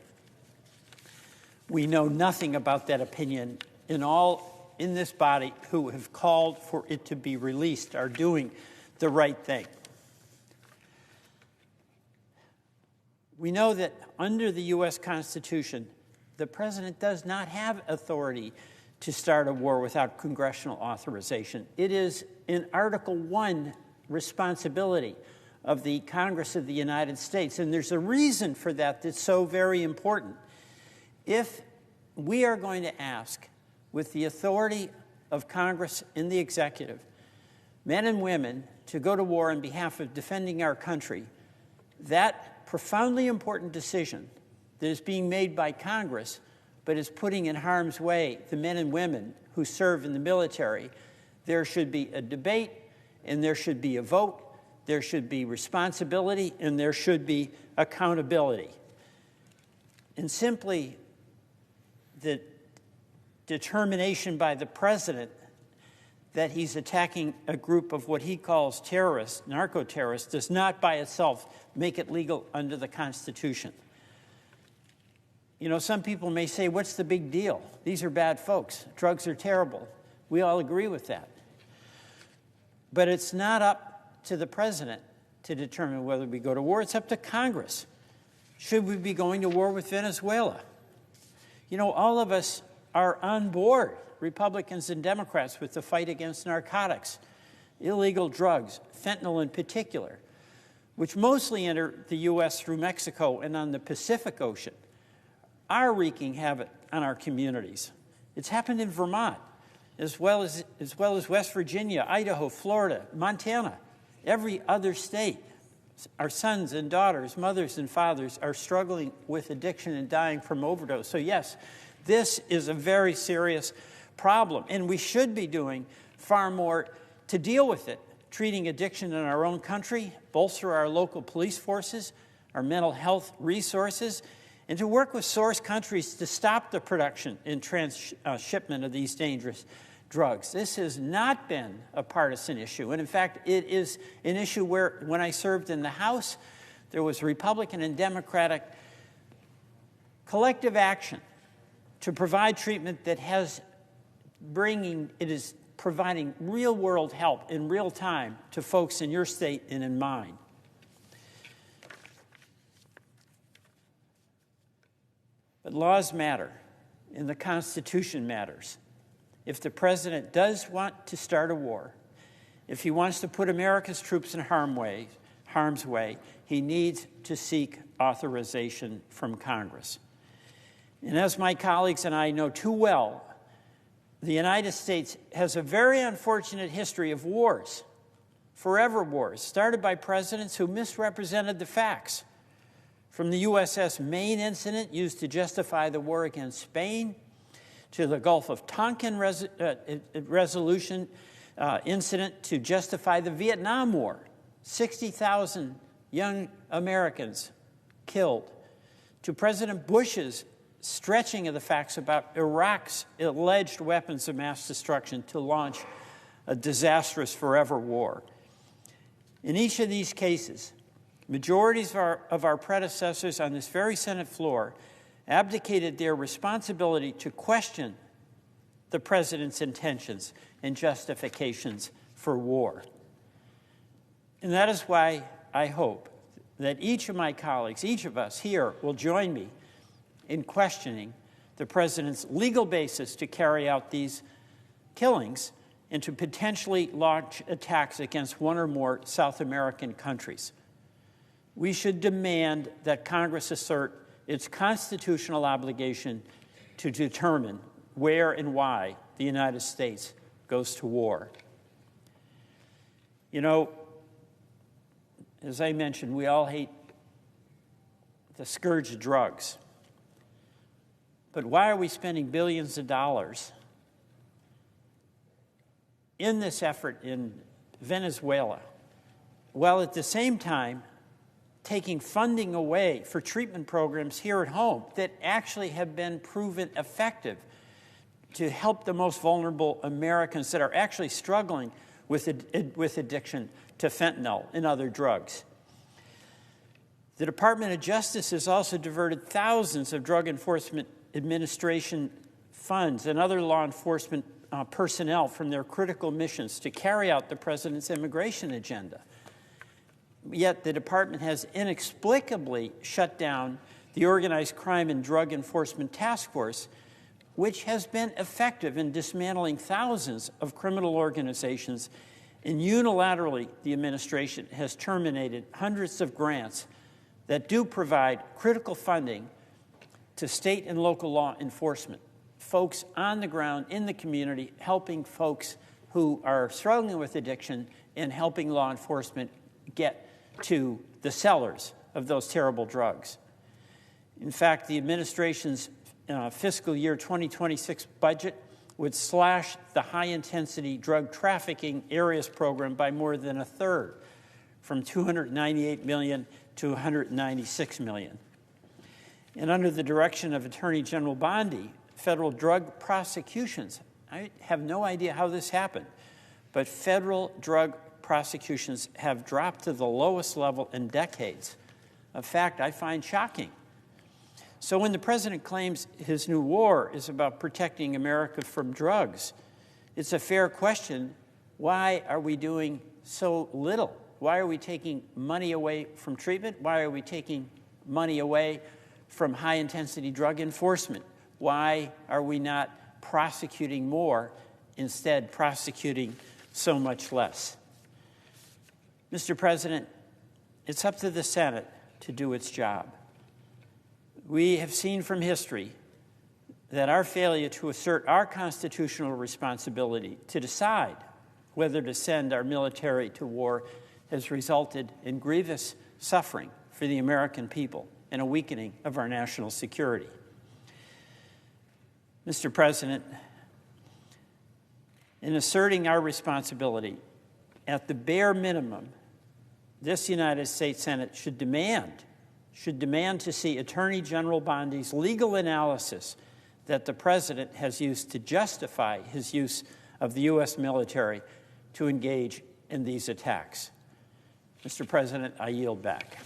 We know nothing about that opinion, and all in this body who have called for it to be released are doing the right thing. We know that under the U.S. Constitution, the president does not have authority to start a war without congressional authorization. It is an Article 1 responsibility of the Congress of the United States, and there's a reason for that that's so very important. If we are going to ask, with the authority of Congress and the executive, men and women to go to war on behalf of defending our country, that profoundly important decision that is being made by Congress but is putting in harm's way the men and women who serve in the military, there should be a debate and there should be a vote, there should be responsibility, and there should be accountability. And simply the determination by the president that he's attacking a group of what he calls terrorists, narco-terrorists, does not by itself make it legal under the Constitution. You know, some people may say, what's the big deal? These are bad folks. Drugs are terrible. We all agree with that. But it's not up to the president to determine whether we go to war. It's up to Congress. Should we be going to war with Venezuela? You know, all of us are on board, Republicans and Democrats, with the fight against narcotics, illegal drugs, fentanyl in particular, which mostly enter the U.S. through Mexico and on the Pacific Ocean, are wreaking havoc on our communities. It's happened in Vermont, as well as West Virginia, Idaho, Florida, Montana, every other state. Our sons and daughters, mothers and fathers are struggling with addiction and dying from overdose. So yes, this is a very serious problem, and we should be doing far more to deal with it, treating addiction in our own country, bolster our local police forces, our mental health resources, and to work with source countries to stop the production and transshipment of these dangerous drugs. This has not been a partisan issue, and in fact, it is an issue where, when I served in the House, there was Republican and Democratic collective action to provide treatment that is providing real-world help in real time to folks in your state and in mine. But laws matter, and the Constitution matters. If the president does want to start a war, if he wants to put America's troops in harm's way, he needs to seek authorization from Congress. And as my colleagues and I know too well, the United States has a very unfortunate history of wars, forever wars, started by presidents who misrepresented the facts. From the USS Maine incident used to justify the war against Spain, to the Gulf of Tonkin resolution incident to justify the Vietnam War, 60,000 young Americans killed, to President Bush's stretching of the facts about Iraq's alleged weapons of mass destruction to launch a disastrous forever war. In each of these cases, majorities of our predecessors on this very Senate floor abdicated their responsibility to question the president's intentions and justifications for war. And that is why I hope that each of my colleagues, each of us here, will join me in questioning the president's legal basis to carry out these killings and to potentially launch attacks against one or more South American countries. We should demand that Congress assert its constitutional obligation to determine where and why the United States goes to war. You know, as I mentioned, we all hate the scourge of drugs. But why are we spending billions of dollars in this effort in Venezuela, while at the same time taking funding away for treatment programs here at home that actually have been proven effective to help the most vulnerable Americans that are actually struggling with addiction to fentanyl and other drugs? The Department of Justice has also diverted thousands of Drug Enforcement Administration funds and other law enforcement personnel from their critical missions to carry out the president's immigration agenda. Yet the department has inexplicably shut down the Organized Crime and Drug Enforcement Task Force, which has been effective in dismantling thousands of criminal organizations, and unilaterally the administration has terminated hundreds of grants that do provide critical funding to state and local law enforcement, folks on the ground in the community, helping folks who are struggling with addiction and helping law enforcement get to the sellers of those terrible drugs. In fact, the administration's fiscal year 2026 budget would slash the high-intensity drug trafficking areas program by more than a third, from $298 million to $196 million. And under the direction of Attorney General Bondi, federal drug prosecutions, I have no idea how this happened, but federal drug prosecutions have dropped to the lowest level in decades, a fact I find shocking. So when the president claims his new war is about protecting America from drugs, it's a fair question, why are we doing so little? Why are we taking money away from treatment? Why are we taking money away from high-intensity drug enforcement? Why are we not prosecuting more, instead prosecuting so much less? Mr. President, it's up to the Senate to do its job. We have seen from history that our failure to assert our constitutional responsibility to decide whether to send our military to war has resulted in grievous suffering for the American people and a weakening of our national security. Mr. President, in asserting our responsibility, at the bare minimum, this United States Senate should demand to see Attorney General Bondi's legal analysis that the President has used to justify his use of the U.S. military to engage in these attacks. Mr. President, I yield back.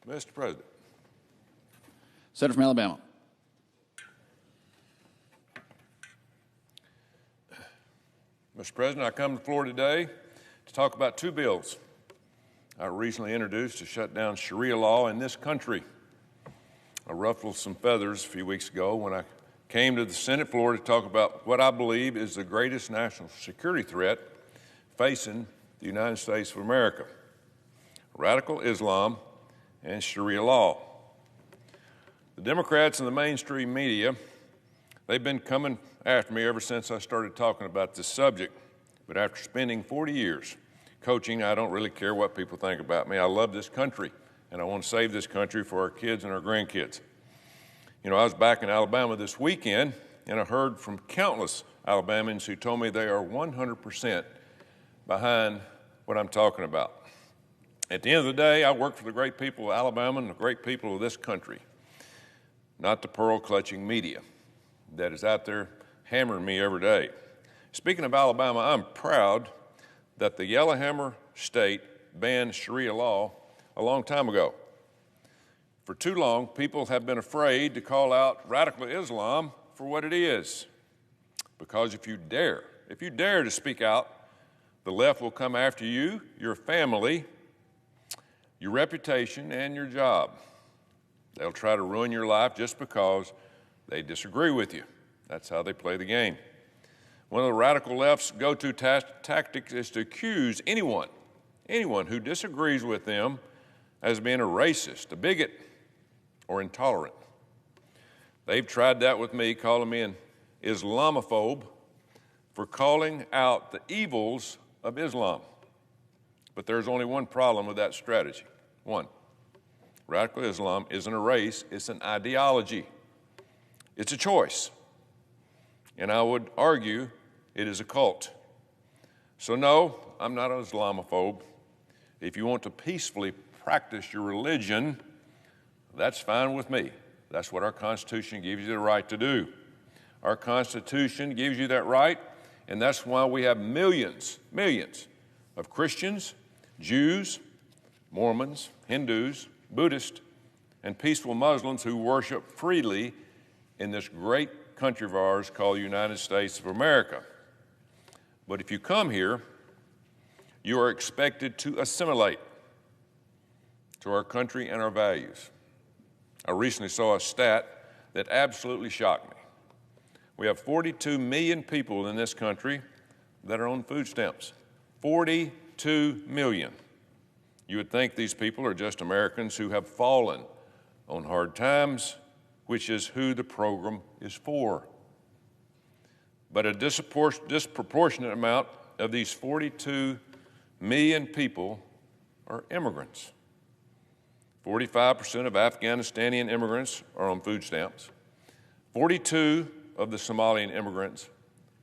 Mr. President. Senator from Alabama. Mr. President, I come to the floor today to talk about two bills I recently introduced to shut down Sharia law in this country. I ruffled some feathers a few weeks ago when I came to the Senate floor to talk about what I believe is the greatest national security threat facing the United States of America: radical Islam and Sharia law. The Democrats and the mainstream media, they've been coming after me ever since I started talking about this subject. But after spending 40 years coaching, I don't really care what people think about me. I love this country, and I want to save this country for our kids and our grandkids. You know, I was back in Alabama this weekend, and I heard from countless Alabamians who told me they are 100% behind what I'm talking about. At the end of the day, I work for the great people of Alabama and the great people of this country, not the pearl-clutching media that is out there hammering me every day. Speaking of Alabama, I'm proud that the Yellowhammer State banned Sharia law a long time ago. For too long, people have been afraid to call out radical Islam for what it is. Because if you dare to speak out, the left will come after you, your family, your reputation, and your job. They'll try to ruin your life just because they disagree with you. That's how they play the game. One of the radical left's go-to tactics is to accuse anyone who disagrees with them as being a racist, a bigot, or intolerant. They've tried that with me, calling me an Islamophobe for calling out the evils of Islam. But there's only one problem with that strategy. One, radical Islam isn't a race, it's an ideology. It's a choice. And I would argue it is a cult. So no, I'm not an Islamophobe. If you want to peacefully practice your religion, that's fine with me. That's what our Constitution gives you the right to do. Our Constitution gives you that right, and that's why we have millions of Christians, Jews, Mormons, Hindus, Buddhists, and peaceful Muslims who worship freely in this great country of ours called the United States of America. But if you come here, you are expected to assimilate to our country and our values. I recently saw a stat that absolutely shocked me. We have 42 million people in this country that are on food stamps. 42 million. You would think these people are just Americans who have fallen on hard times, which is who the program is for. But a disproportionate amount of these 42 million people are immigrants. 45% of Afghanistani immigrants are on food stamps. 42 of the Somalian immigrants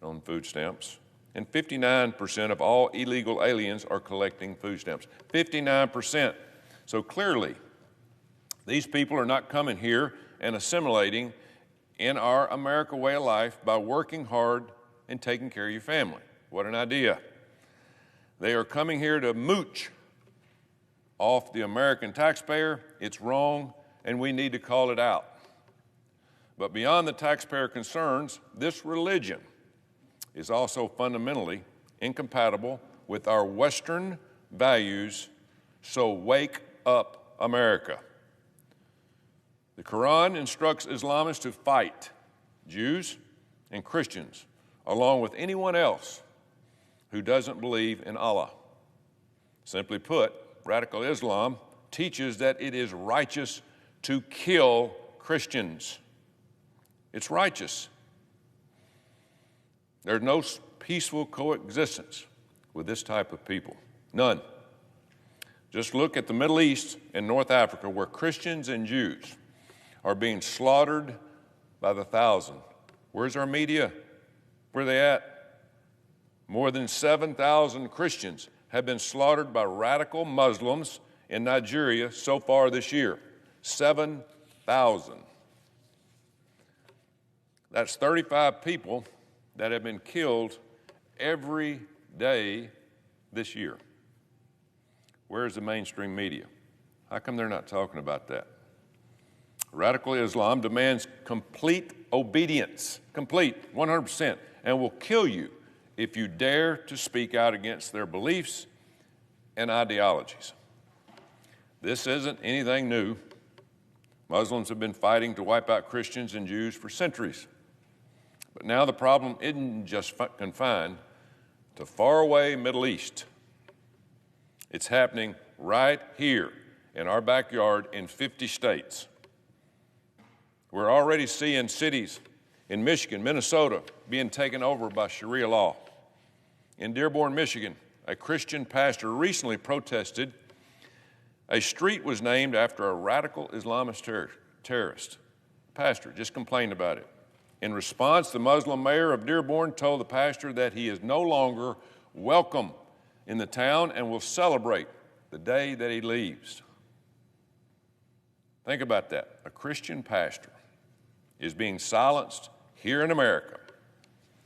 are on food stamps. And 59% of all illegal aliens are collecting food stamps. 59%. So clearly, these people are not coming here and assimilating in our America way of life by working hard and taking care of your family. What an idea. They are coming here to mooch off the American taxpayer. It's wrong, and we need to call it out. But beyond the taxpayer concerns, this religion is also fundamentally incompatible with our Western values, so wake up, America. The Quran instructs Islamists to fight Jews and Christians, along with anyone else who doesn't believe in Allah. Simply put, radical Islam teaches that it is righteous to kill Christians. It's righteous. There's no peaceful coexistence with this type of people. None. Just look at the Middle East and North Africa, where Christians and Jews are being slaughtered by the thousand. Where's our media? Where are they at? More than 7,000 Christians have been slaughtered by radical Muslims in Nigeria so far this year. 7,000. That's 35 people that have been killed every day this year. Where's the mainstream media? How come they're not talking about that? Radical Islam demands complete obedience, complete, 100%, and will kill you if you dare to speak out against their beliefs and ideologies. This isn't anything new. Muslims have been fighting to wipe out Christians and Jews for centuries. But now the problem isn't just confined to faraway Middle East. It's happening right here in our backyard in 50 states. We're already seeing cities in Michigan, Minnesota being taken over by Sharia law. In Dearborn, Michigan, a Christian pastor recently protested a street was named after a radical Islamist terrorist. The pastor just complained about it. In response, the Muslim mayor of Dearborn told the pastor that he is no longer welcome in the town and will celebrate the day that he leaves. Think about that. A Christian pastor is being silenced here in America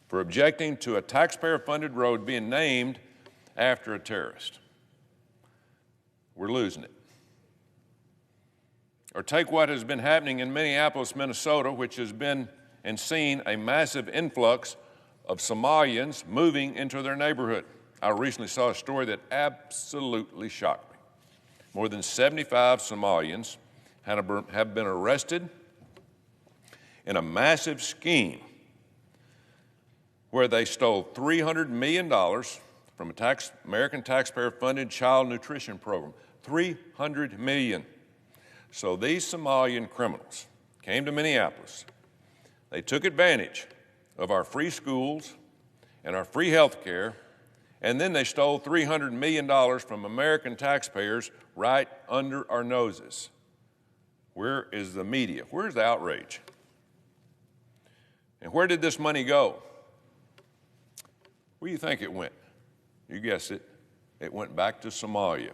for objecting to a taxpayer-funded road being named after a terrorist. We're losing it. Or take what has been happening in Minneapolis, Minnesota, which has been and seen a massive influx of Somalians moving into their neighborhood. I recently saw a story that absolutely shocked me. More than 75 Somalians have been arrested in a massive scheme where they stole $300 million from a American taxpayer-funded child nutrition program. $300 million. So these Somalian criminals came to Minneapolis. They took advantage of our free schools and our free health care, and then they stole $300 million from American taxpayers right under our noses. Where is the media? Where's the outrage? And where did this money go? Where do you think it went? You guessed it. It went back to Somalia.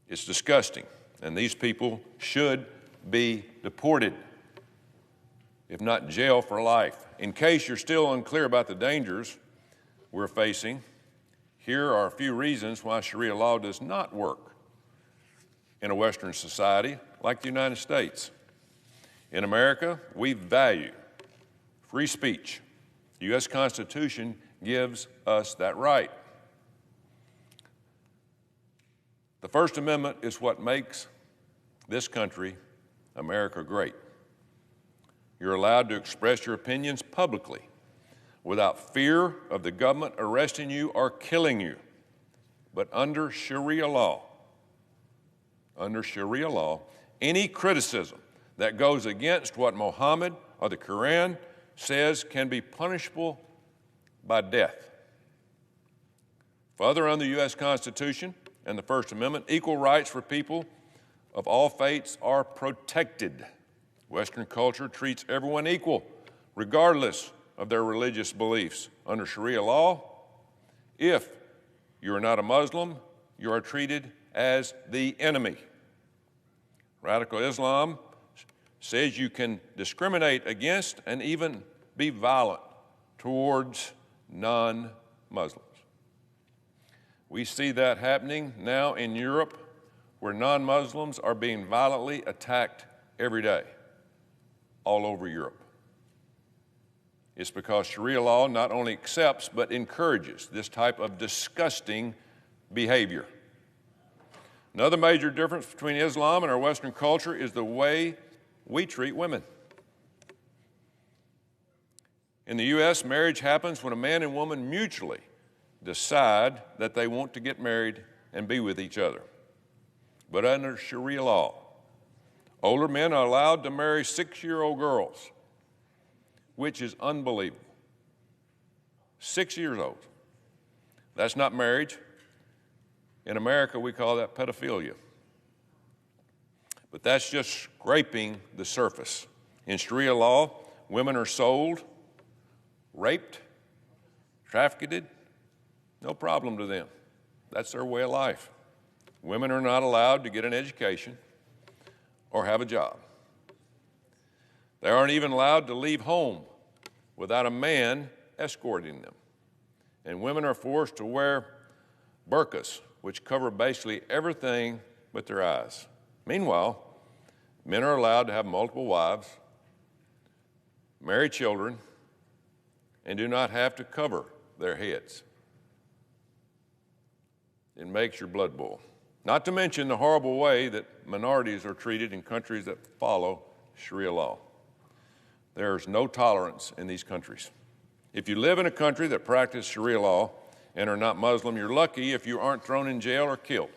It's disgusting, and these people should be deported, if not jail for life. In case you're still unclear about the dangers we're facing, here are a few reasons why Sharia law does not work in a Western society like the United States. In America, we value free speech. The U.S. Constitution gives us that right. The First Amendment is what makes this country, America, great. You're allowed to express your opinions publicly without fear of the government arresting you or killing you. But under Sharia law, any criticism that goes against what Muhammad or the Quran says can be punishable by death. Further, under the U.S. Constitution and the First Amendment, equal rights for people of all faiths are protected. Western culture treats everyone equal, regardless of their religious beliefs. Under Sharia law, if you are not a Muslim, you are treated as the enemy. Radical Islam says you can discriminate against and even be violent towards non-Muslims. We see that happening now in Europe, where non-Muslims are being violently attacked every day, all over Europe. It's because Sharia law not only accepts but encourages this type of disgusting behavior. Another major difference between Islam and our Western culture is the way we treat women. In the U.S., marriage happens when a man and woman mutually decide that they want to get married and be with each other. But under Sharia law, older men are allowed to marry 6-year-old girls, which is unbelievable. 6 years old. That's not marriage. In America, we call that pedophilia. But that's just scraping the surface. In Sharia law, women are sold, raped, trafficked, no problem to them. That's their way of life. Women are not allowed to get an education or have a job. They aren't even allowed to leave home without a man escorting them. And women are forced to wear burqas, which cover basically everything but their eyes. Meanwhile, men are allowed to have multiple wives, marry children, and do not have to cover their heads. It makes your blood boil. Not to mention the horrible way that minorities are treated in countries that follow Sharia law. There's no tolerance in these countries. If you live in a country that practices Sharia law and are not Muslim, you're lucky if you aren't thrown in jail or killed.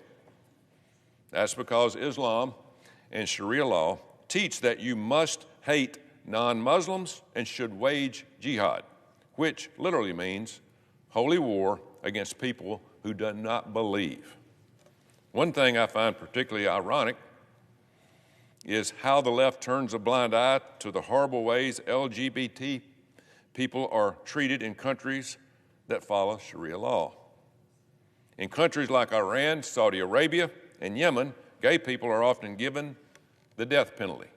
That's because Islam and Sharia law teach that you must hate non-Muslims and should wage jihad, which literally means holy war against people who do not believe. One thing I find particularly ironic is how the left turns a blind eye to the horrible ways LGBT people are treated in countries that follow Sharia law. In countries like Iran, Saudi Arabia, and Yemen, gay people are often given the death penalty.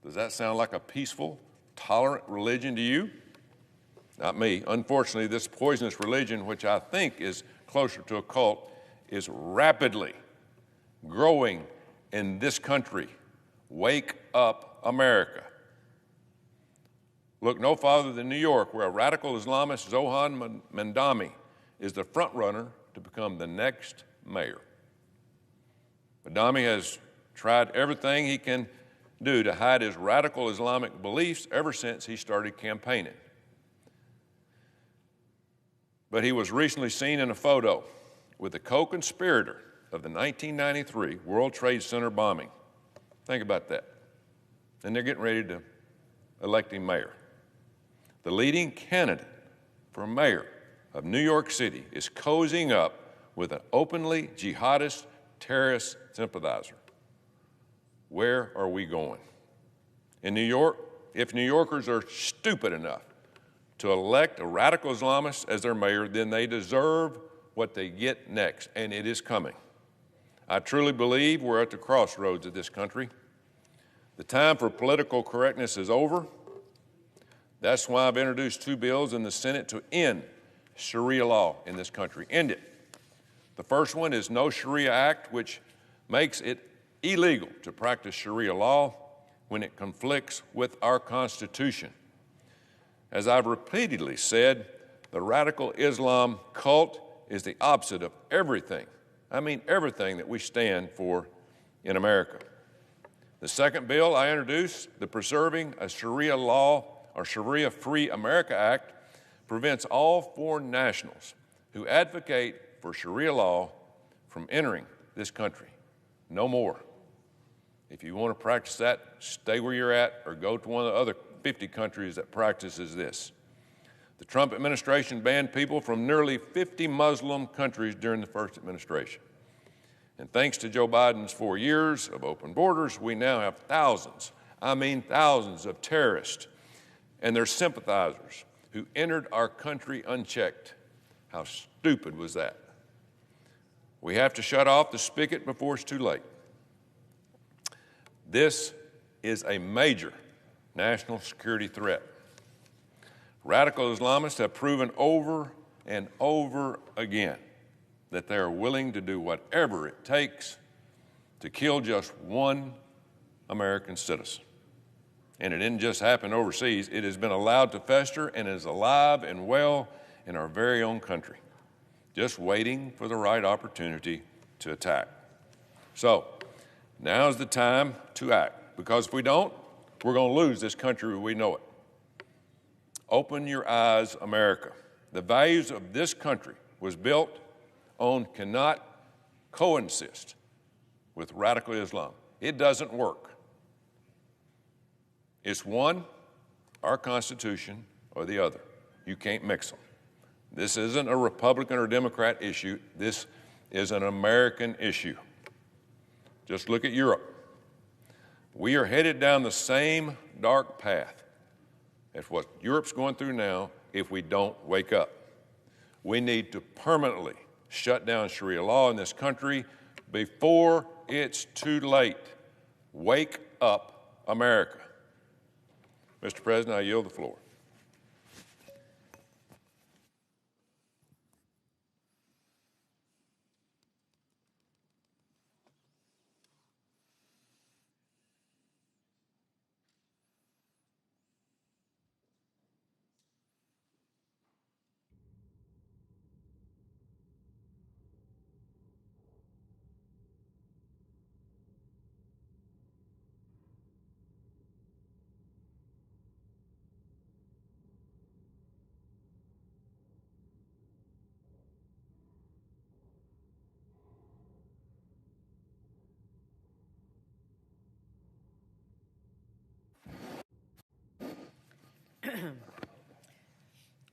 Does that sound like a peaceful, tolerant religion to you? Not me. Unfortunately, this poisonous religion, which I think is closer to a cult, is rapidly growing in this country. Wake up, America. Look no farther than New York, where a radical Islamist, Zohan Mandami, is the front runner to become the next mayor. Mandami has tried everything he can do to hide his radical Islamic beliefs ever since he started campaigning. But he was recently seen in a photo with the co-conspirator of the 1993 World Trade Center bombing. Think about that. And they're getting ready to elect him mayor. The leading candidate for mayor of New York City is cozying up with an openly jihadist terrorist sympathizer. Where are we going? In New York, if New Yorkers are stupid enough to elect a radical Islamist as their mayor, then they deserve what they get next, and it is coming. I truly believe we're at the crossroads of this country. The time for political correctness is over. That's why I've introduced 2 bills in the Senate to end Sharia law in this country. End it. The first one is No Sharia Act, which makes it illegal to practice Sharia law when it conflicts with our Constitution. As I've repeatedly said, the radical Islam cult is the opposite of everything, I mean everything that we stand for in America. The second bill I introduced, the Preserving a Sharia Law or Sharia-Free America Act, prevents all foreign nationals who advocate for Sharia law from entering this country. No more. If you want to practice that, stay where you're at or go to one of the other 50 countries that practices this. The Trump administration banned people from nearly 50 Muslim countries during the first administration. And thanks to Joe Biden's 4 years of open borders, we now have thousands, I mean thousands of terrorists and their sympathizers who entered our country unchecked. How stupid was that? We have to shut off the spigot before it's too late. This is a major national security threat. Radical Islamists have proven over and over again that they are willing to do whatever it takes to kill just one American citizen. And it didn't just happen overseas. It has been allowed to fester and is alive and well in our very own country, just waiting for the right opportunity to attack. So, now's the time to act, because if we don't, we're going to lose this country as we know it. Open your eyes, America. The values of this country was built on cannot coexist with radical Islam. It doesn't work. It's one, our Constitution, or the other. You can't mix them. This isn't a Republican or Democrat issue. This is an American issue. Just look at Europe. We are headed down the same dark path as what Europe's going through now if we don't wake up. We need to permanently shut down Sharia law in this country before it's too late. Wake up, America. Mr. President, I yield the floor.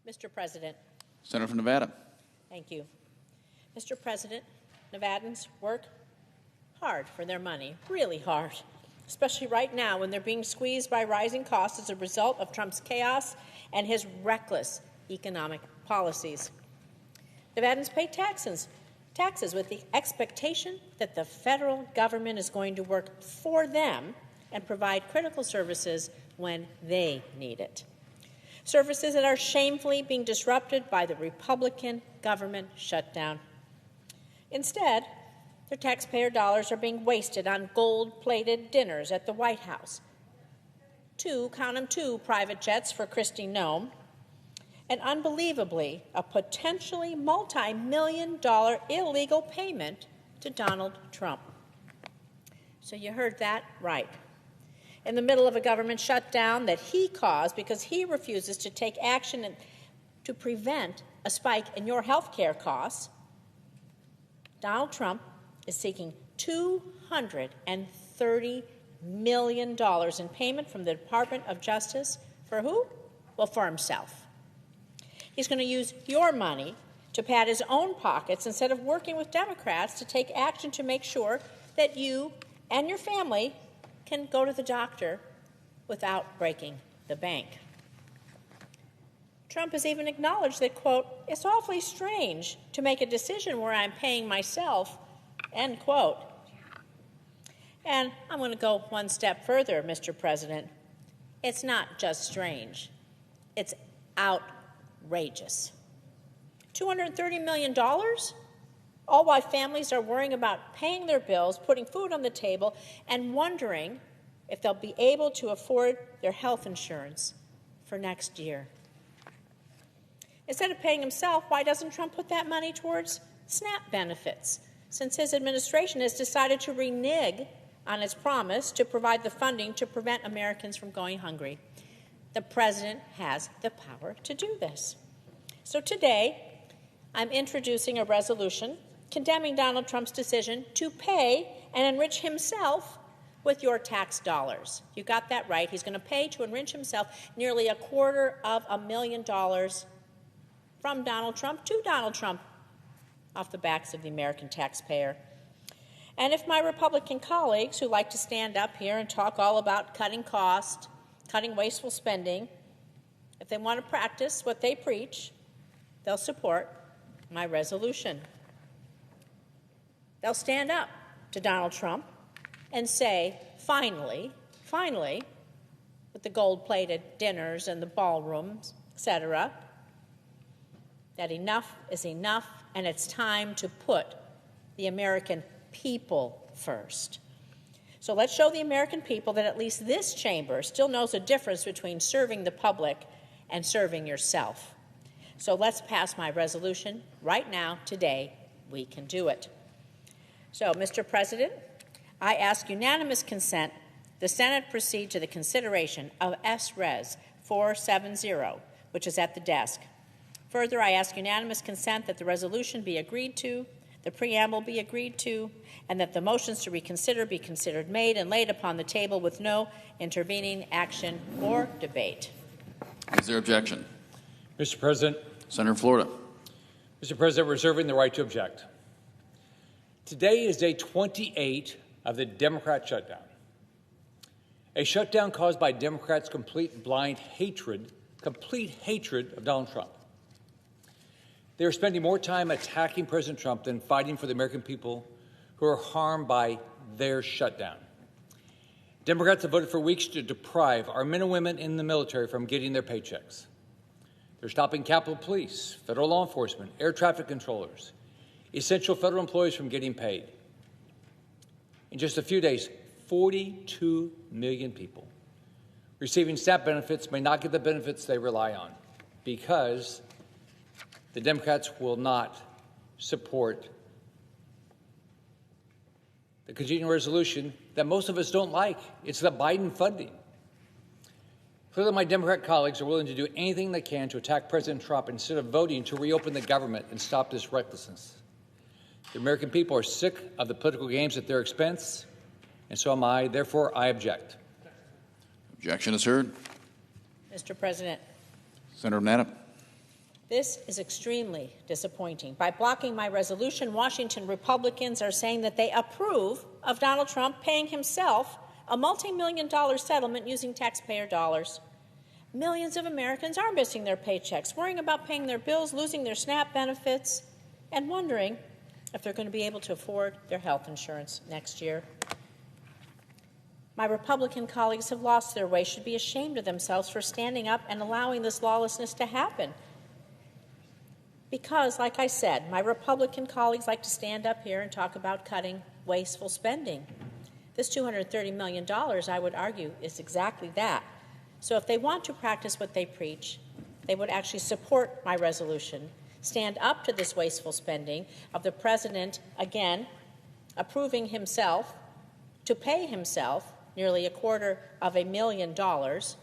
Mr. President. Senator from Nevada. Thank you. Mr. President, Nevadans work hard for their money, really hard, especially right now when they're being squeezed by rising costs as a result of Trump's chaos and his reckless economic policies. Nevadans pay taxes with the expectation that the federal government is going to work for them and provide critical services when they need it. Services that are shamefully being disrupted by the Republican government shutdown. Instead, their taxpayer dollars are being wasted on gold-plated dinners at the White House, count them, two private jets for Kristi Noem, and unbelievably, a potentially multi-million-dollar illegal payment to Donald Trump. So you heard that right. In the middle of a government shutdown that he caused because he refuses to take action to prevent a spike in your health care costs, Donald Trump is seeking $230 million in payment from the Department of Justice. For who? Well, for himself. He's going to use your money to pad his own pockets instead of working with Democrats to take action to make sure that you and your family can go to the doctor without breaking the bank. Trump has even acknowledged that, quote, it's awfully strange to make a decision where I'm paying myself, end quote. And I'm going to go one step further, Mr. President. It's not just strange. It's outrageous. $230 million? All while families are worrying about paying their bills, putting food on the table, and wondering if they'll be able to afford their health insurance for next year. Instead of paying himself, why doesn't Trump put that money towards SNAP benefits, since his administration has decided to renege on its promise to provide the funding to prevent Americans from going hungry? The president has the power to do this. So today, I'm introducing a resolution condemning Donald Trump's decision to pay and enrich himself with your tax dollars. You got that right. He's going to pay to enrich himself nearly $250,000 from Donald Trump to Donald Trump off the backs of the American taxpayer. And if my Republican colleagues who like to stand up here and talk all about cutting costs, cutting wasteful spending, if they want to practice what they preach, they'll support my resolution. They'll stand up to Donald Trump and say, finally, with the gold-plated dinners and the ballrooms, etc., that enough is enough, and it's time to put the American people first. So let's show the American people that at least this chamber still knows the difference between serving the public and serving yourself. So let's pass my resolution right now, today. We can do it. So, Mr. President, I ask unanimous consent the Senate proceed to the consideration of S-Res 470, which is at the desk. Further, I ask unanimous consent that the resolution be agreed to, the preamble be agreed to, and that the motions to reconsider be considered made and laid upon the table with no intervening action or debate. Is there objection? Mr. President. Senator from Florida. Mr. President, reserving the right to object. Today is day 28 of the Democrat shutdown. A shutdown caused by Democrats' complete blind hatred of Donald Trump. They are spending more time attacking President Trump than fighting for the American people who are harmed by their shutdown. Democrats have voted for weeks to deprive our men and women in the military from getting their paychecks. They're stopping Capitol Police, federal law enforcement, air traffic controllers, essential federal employees from getting paid. In just a few days, 42 million people receiving SNAP benefits may not get the benefits they rely on because the Democrats will not support the continuing resolution that most of us don't like. It's the Biden funding. Clearly, my Democrat colleagues are willing to do anything they can to attack President Trump instead of voting to reopen the government and stop this recklessness. The American people are sick of the political games at their expense, and so am I. Therefore, I object. Objection is heard. Mr. President. Senator Nadab. This is extremely disappointing. By blocking my resolution, Washington Republicans are saying that they approve of Donald Trump paying himself a multi-million-dollar settlement using taxpayer dollars. Millions of Americans are missing their paychecks, worrying about paying their bills, losing their SNAP benefits, and wondering if they're going to be able to afford their health insurance next year. My Republican colleagues have lost their way, should be ashamed of themselves for standing up and allowing this lawlessness to happen. Because, like I said, my Republican colleagues like to stand up here and talk about cutting wasteful spending. This $230 million, I would argue, is exactly that. So if they want to practice what they preach, they would actually support my resolution, stand up to this wasteful spending of the president, again, approving himself to pay himself nearly $250,000,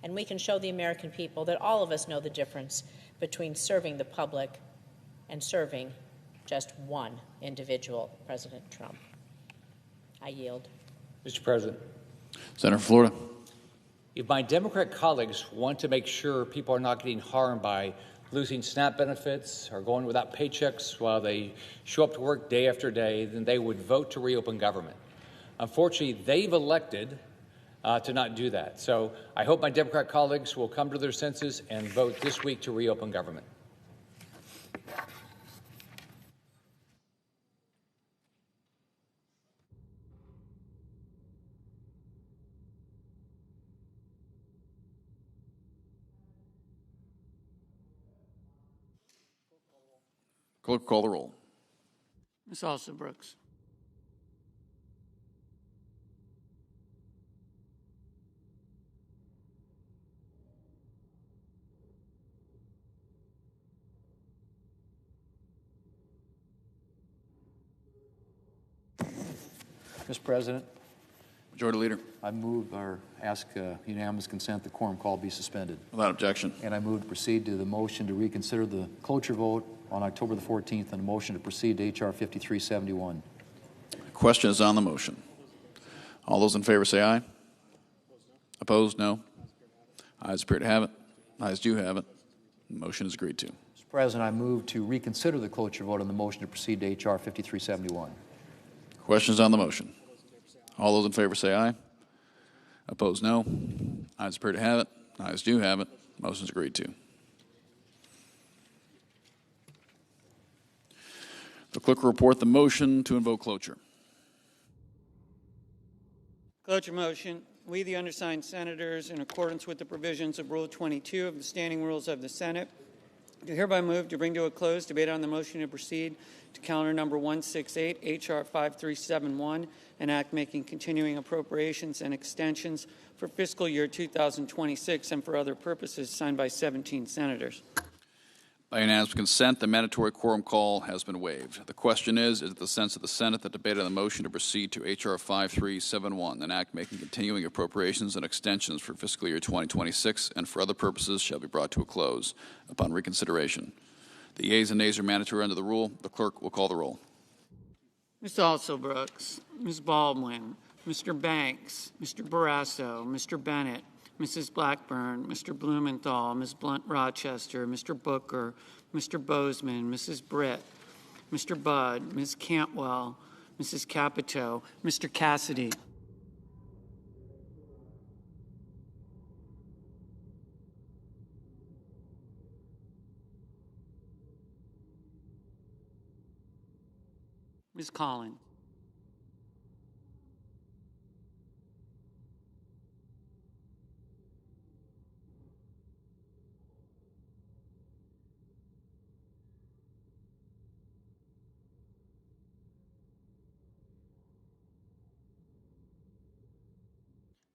and we can show the American people that all of us know the difference between serving the public and serving just one individual, President Trump. I yield. Mr. President. Senator from Florida. If my Democrat colleagues want to make sure people are not getting harmed by losing SNAP benefits or going without paychecks while they show up to work day after day, then they would vote to reopen government. Unfortunately, they've elected to not do that. So I hope my Democrat colleagues will come to their senses and vote this week to reopen government. Clerk, call the roll. Ms. Alston-Brooks. Mr. President, Majority Leader. I move or ask unanimous consent the quorum call be suspended. Without objection. And I move to proceed to the motion to reconsider the cloture vote on October the 14th and a motion to proceed to H.R. 5371. Question is on the motion. All those in favor say aye. Opposed, no. Ayes appear to have it. Ayes do have it. The motion is agreed to. Mr. President, I move to reconsider the cloture vote on the motion to proceed to H.R. 5371. Questions on the motion? All those in favor say aye. Opposed, no. Ayes appear to have it. Ayes do have it. Motion is agreed to. The clerk will report the motion to invoke cloture. Cloture motion. We, the undersigned senators, in accordance with the provisions of Rule 22 of the Standing Rules of the Senate, do hereby move to bring to a close debate on the motion to proceed to calendar number 168, H.R. 5371, an act making continuing appropriations and extensions for fiscal year 2026 and for other purposes, signed by 17 senators. By unanimous consent, the mandatory quorum call has been waived. The question is it the sense of the Senate that debate on the motion to proceed to H.R. 5371, an act making continuing appropriations and extensions for fiscal year 2026 and for other purposes shall be brought to a close upon reconsideration. The yeas and nays are mandatory under the rule. The clerk will call the roll. Ms. Alston-Brooks, Ms. Baldwin, Mr. Banks, Mr. Barrasso, Mr. Bennett, Mrs. Blackburn, Mr. Blumenthal, Ms. Blunt-Rochester, Mr. Booker, Mr. Bozeman, Mrs. Britt, Mr. Budd, Ms. Cantwell, Mrs. Capito, Mr. Cassidy. Ms. Collins.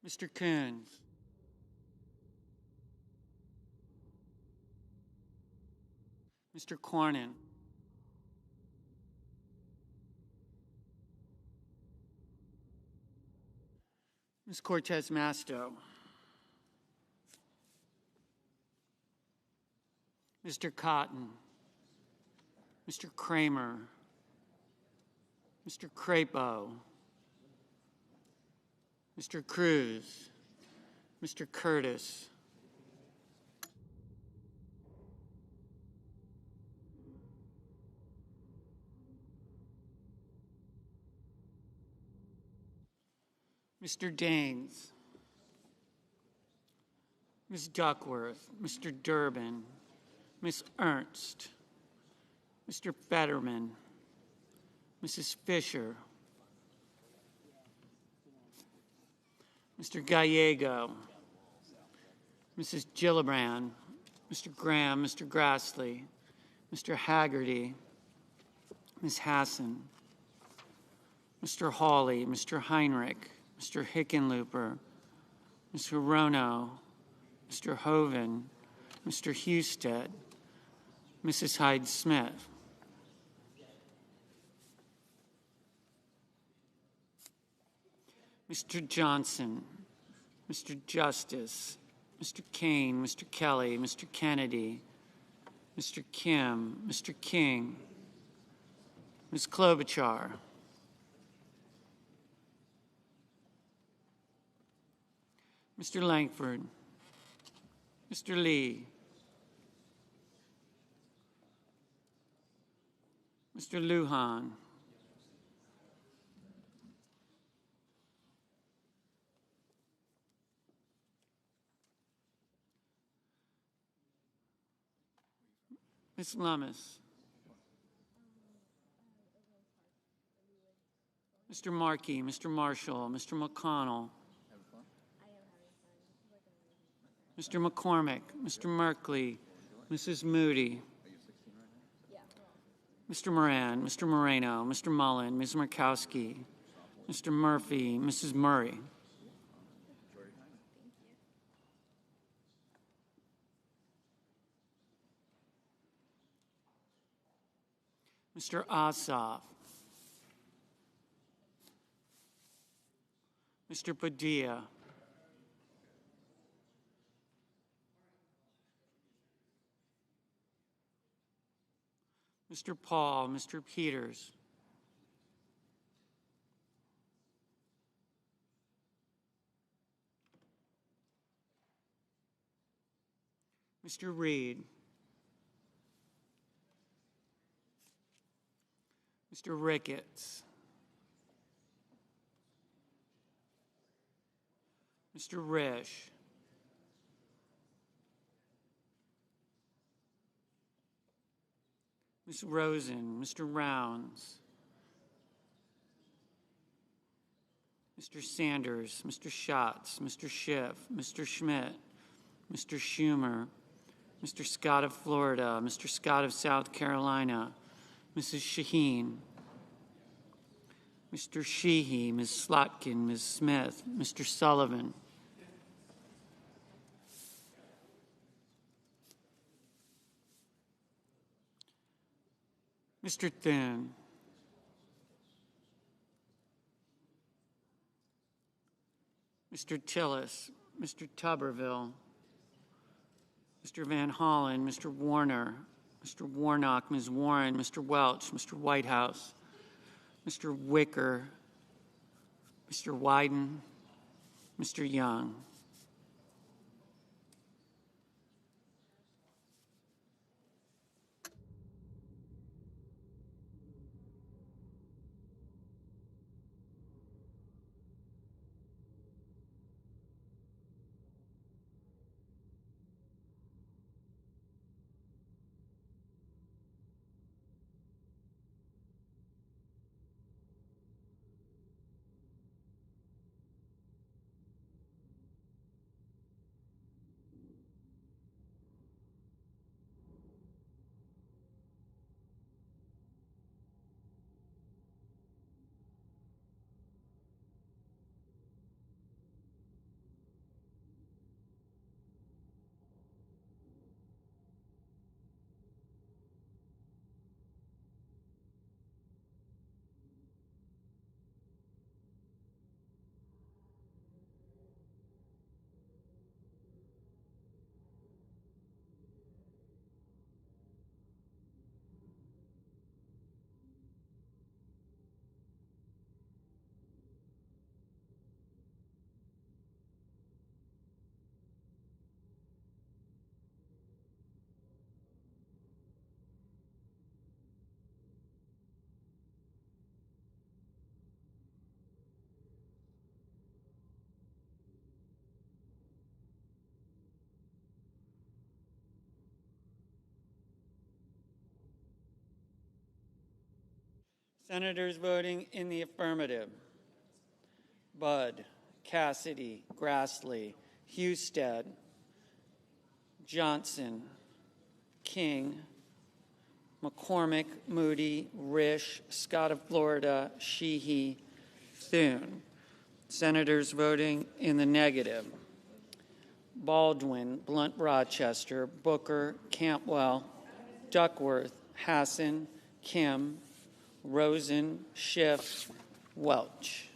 Mr. Coons. Mr. Cornyn. Ms. Cortez Masto. Mr. Cotton. Mr. Kramer. Mr. Crapo. Mr. Cruz. Mr. Curtis. Mr. Daines, Ms. Duckworth, Mr. Durbin, Ms. Ernst, Mr. Fetterman, Mrs. Fisher, Mr. Gallego, Mrs. Gillibrand, Mr. Graham, Mr. Grassley, Mr. Haggerty, Ms. Hassan, Mr. Hawley, Mr. Heinrich, Mr. Hickenlooper, Ms. Hirono, Mr. Hoven, Mr. Husted, Mrs. Hyde-Smith. Mr. Johnson, Mr. Justice, Mr. Kane, Mr. Kelly, Mr. Kennedy, Mr. Kim, Mr. King, Ms. Klobuchar, Mr. Langford, Mr. Lee, Mr. Lujan, Ms. Lummis. Mr. Markey, Mr. Marshall, Mr. McConnell, Mr. McCormick, Mr. Merkley, Mrs. Moody, Mr. Moran, Mr. Moreno, Mr. Mullen, Ms. Murkowski, Mr. Murphy, Mrs. Murray. Mr. Ossoff, Mr. Padilla, Mr. Paul, Mr. Peters, Mr. Reed, Mr. Ricketts, Mr. Risch, Ms. Rosen, Mr. Rounds, Mr. Sanders, Mr. Schatz, Mr. Schiff, Mr. Schmidt, Mr. Schumer, Mr. Scott of Florida, Mr. Scott of South Carolina, Mrs. Shaheen, Mr. Sheehy, Ms. Slotkin, Ms. Smith, Mr. Sullivan, Mr. Thune, Mr. Tillis, Mr. Tuberville, Mr. Van Hollen, Mr. Warner, Mr. Warnock, Ms. Warren, Mr. Welch, Mr. Whitehouse, Mr. Wicker, Mr. Wyden, Mr. Young. Senators voting in the affirmative: Budd, Cassidy, Grassley, Husted, Johnson, King, McCormick, Moody, Risch, Scott of Florida, Sheehy, Thune. Senators voting in the negative: Baldwin, Blunt Rochester, Booker, Cantwell, Duckworth, Hassan, Kim, Rosen, Schiff, Welch.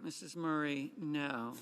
Mrs. Murray, no.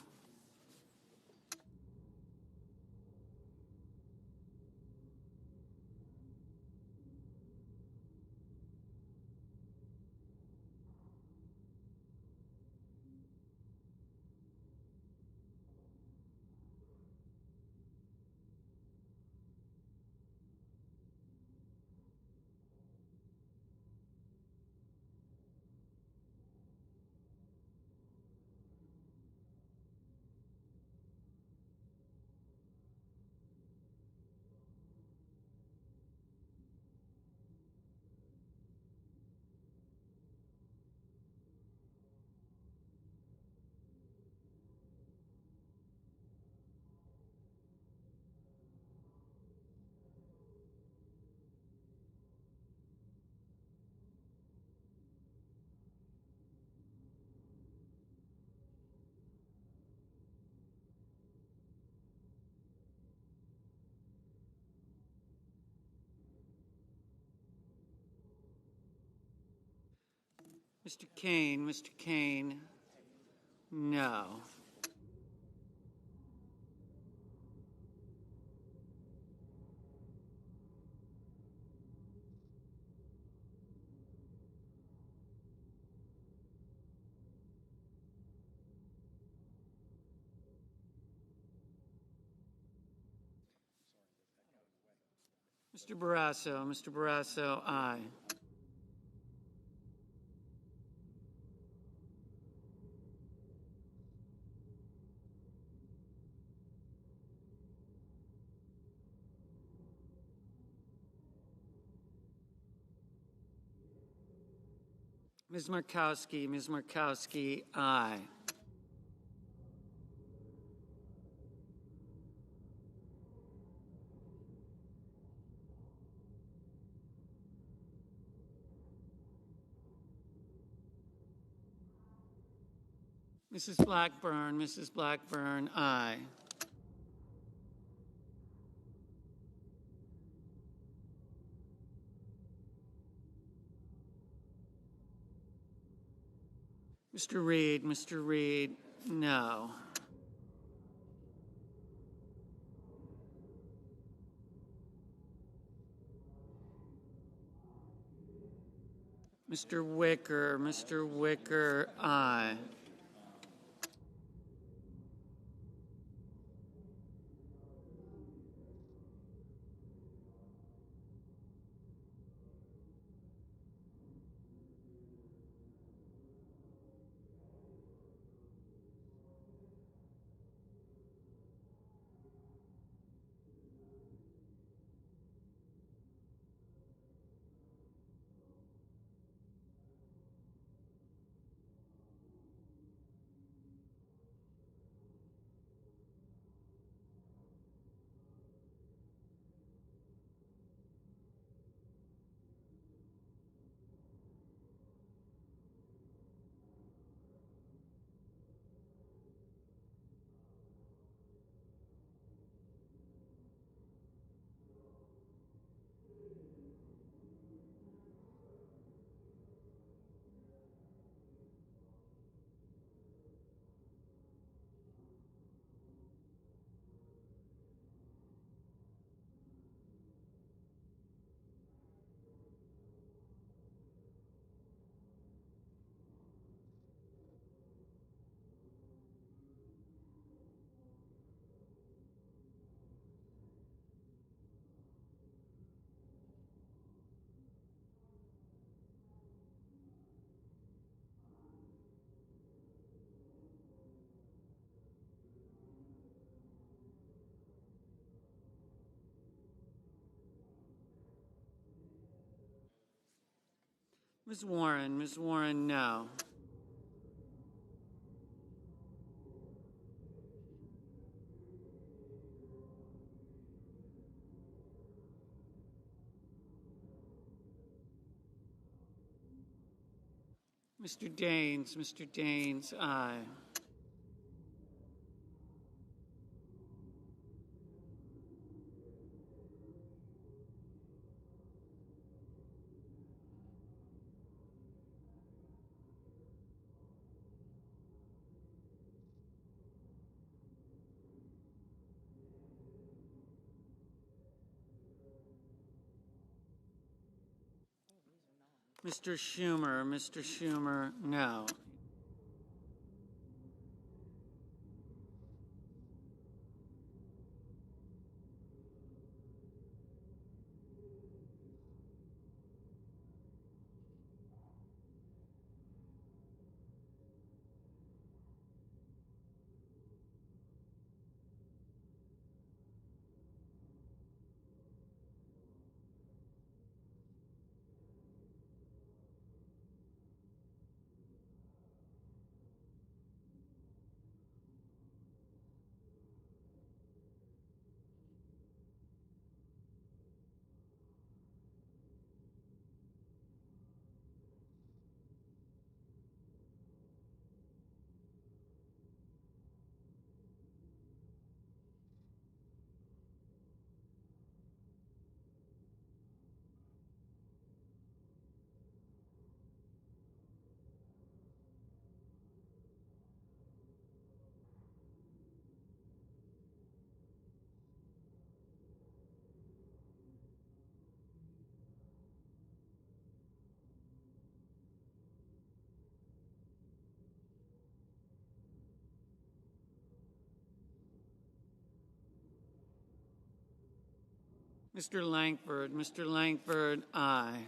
Mr. Kane, no. Mr. Barrasso, aye. Ms. Markowski, aye. Mrs. Blackburn, aye. Mr. Reed, no. Mr. Wicker, aye. Ms. Warren, no. Mr. Daines, aye. Mr. Schumer, no. Mr. Langford. Mr. Langford, aye.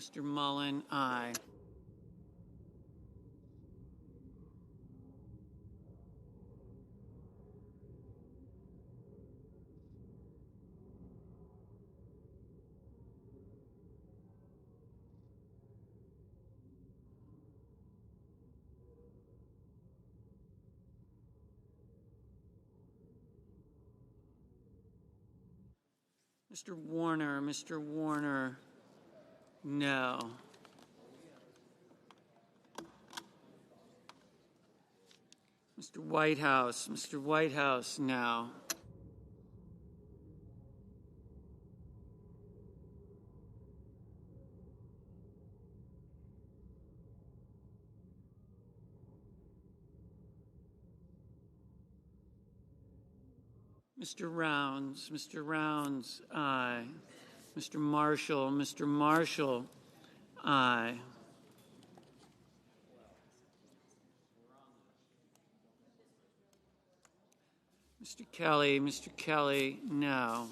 Mr. Mullen, aye. Mr. Warner, no. Mr. Whitehouse, no. Mr. Rounds, aye. Mr. Marshall, aye. Mr. Kelly, no.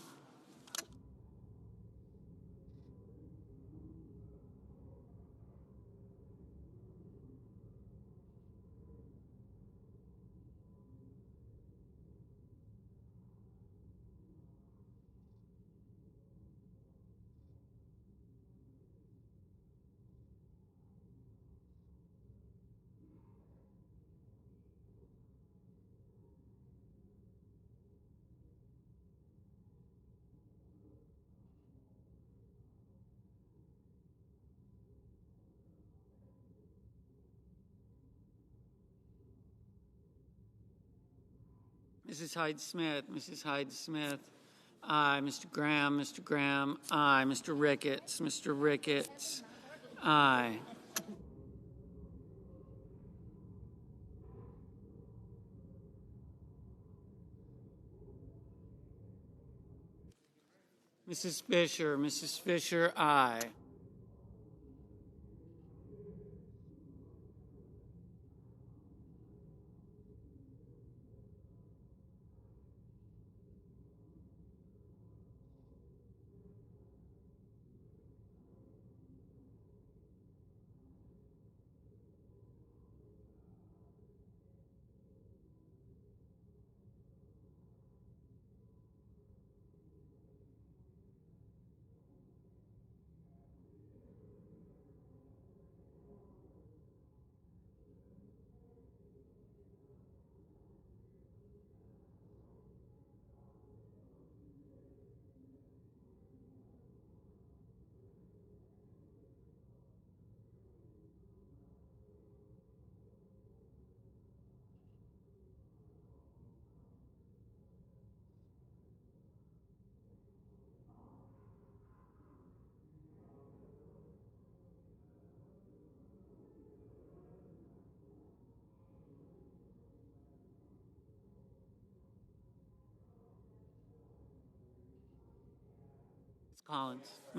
Mrs. Hyde Smith, aye. Mr. Graham, aye. Mr. Ricketts, aye. Mrs. Fisher, aye.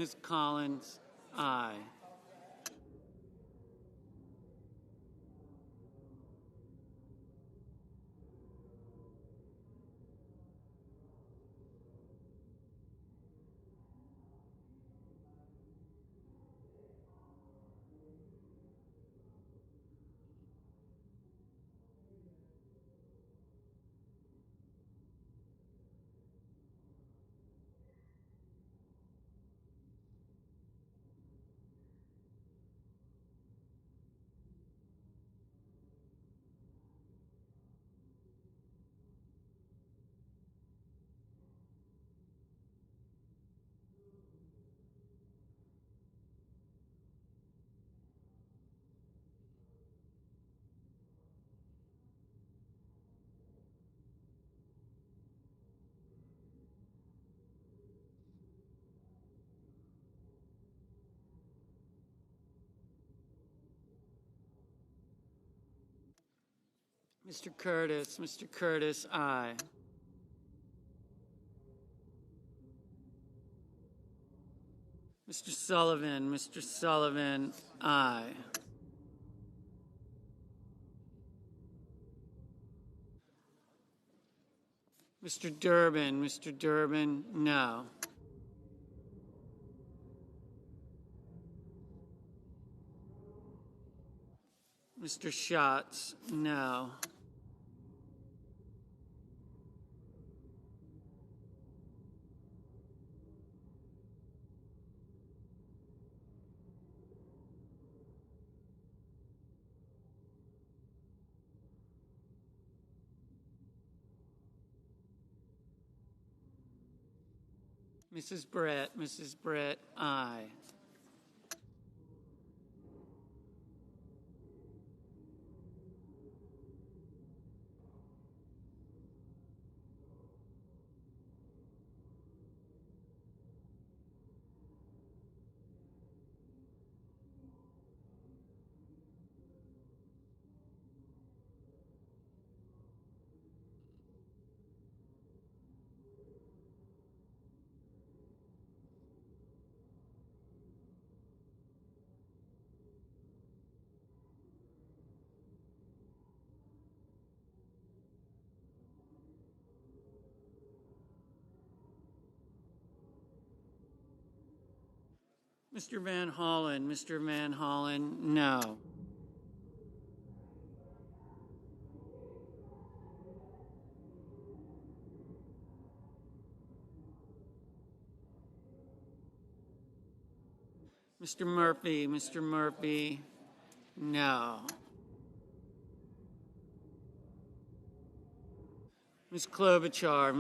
Ms. Collins, Aye. Mr. Curtis, aye. Mr. Sullivan, aye. Mr. Durbin, no. Mr. Schatz, no. Mrs. Brett, aye. Mr. Van Hollen, no. Mr. Murphy, no. Ms. Klobuchar,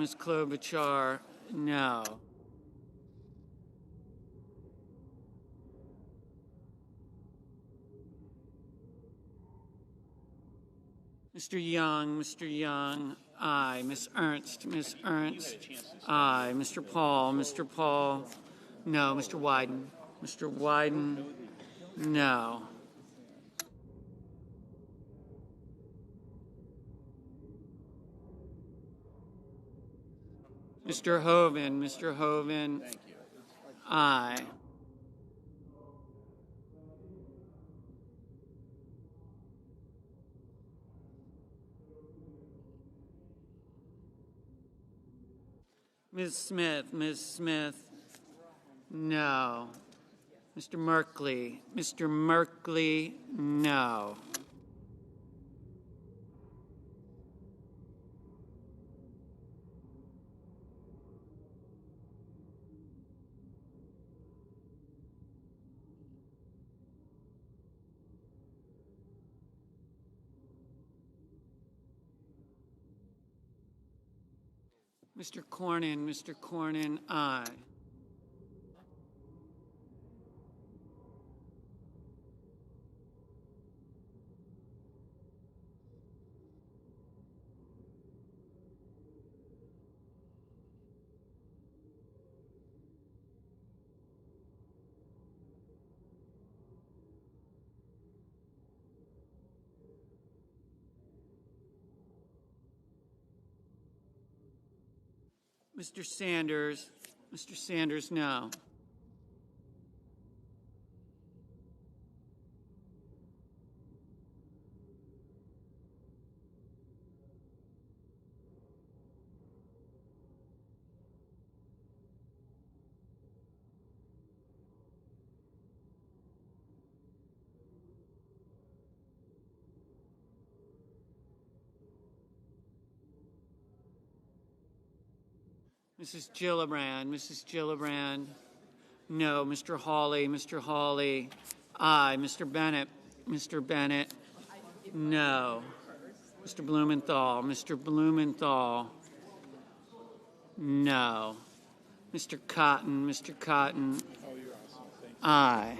no. Mr. Young, aye. Ms. Ernst, aye. Mr. Paul, no. Mr. Wyden, no. Mr. Hoven, aye. Ms. Smith, no. Mr. Merkley, no. Mr. Cornyn, aye. Mr. Sanders, no. Mrs. Gillibrand, Mrs. Gillibrand. No. Mr. Hawley, Mr. Hawley. Aye. Mr. Bennett, Mr. Bennett. No. Mr. Blumenthal, Mr. Blumenthal. No. Mr. Cotton, Mr. Cotton. Aye.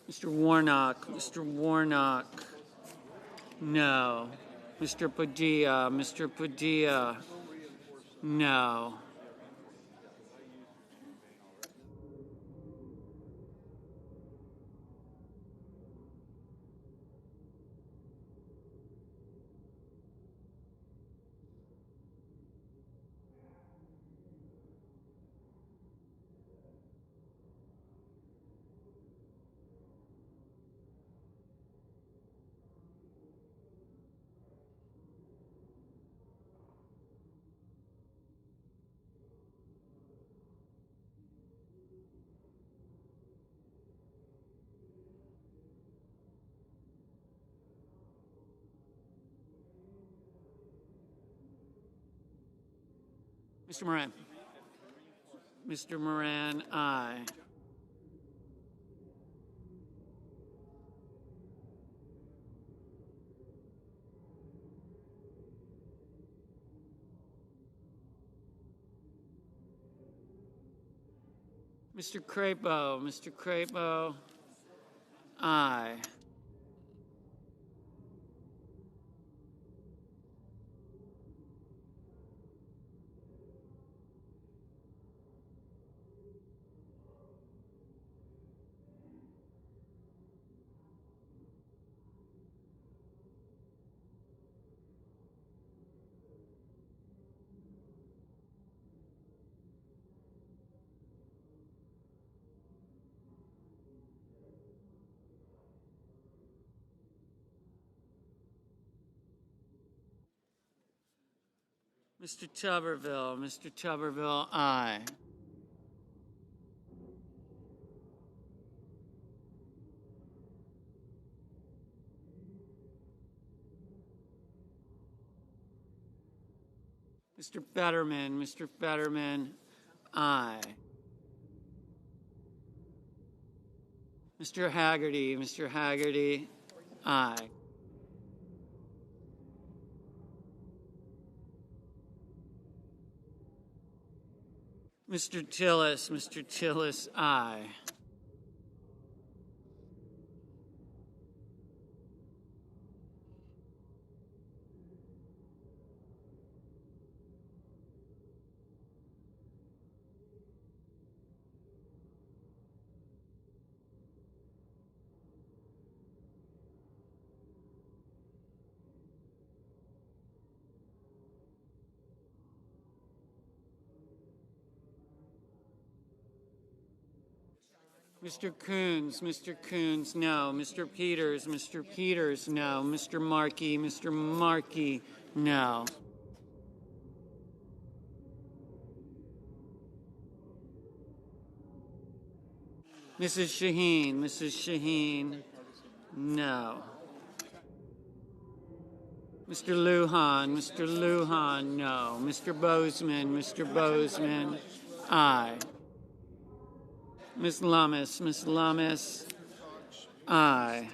Mr. Warnock, Mr. Warnock. No. Mr. Padilla, Mr. Padilla. No. Mr. Moran. Mr. Moran, aye. Mr. Crapo, Mr. Crapo, aye. Mr. Tuberville, aye. Mr. Fetterman, aye. Mr. Haggerty, aye. Mr. Tillis, aye. Mr. Coons, no. Mr. Peters, no. Mr. Markey, no. Mrs. Shaheen, no. Mr. Lujan, no. Mr. Bozeman, aye. Ms. Lummis, aye.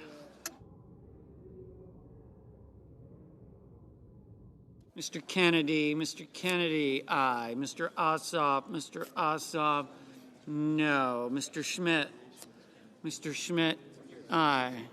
Mr. Kennedy, aye. Mr. Ossoff, no. Mr. Schmidt, aye.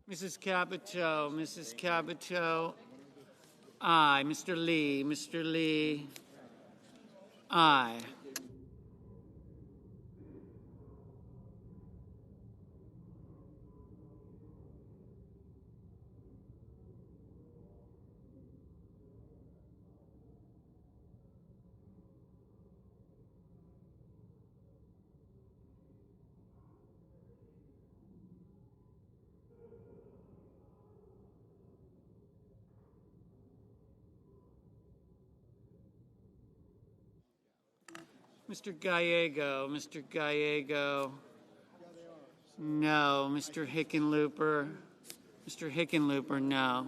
Mrs. Capito, Aye. Mr. Lee. Mr. Lee. Aye. Mr. Gallego. Mr. Gallego. No. Mr. Hickenlooper. Mr. Hickenlooper, no.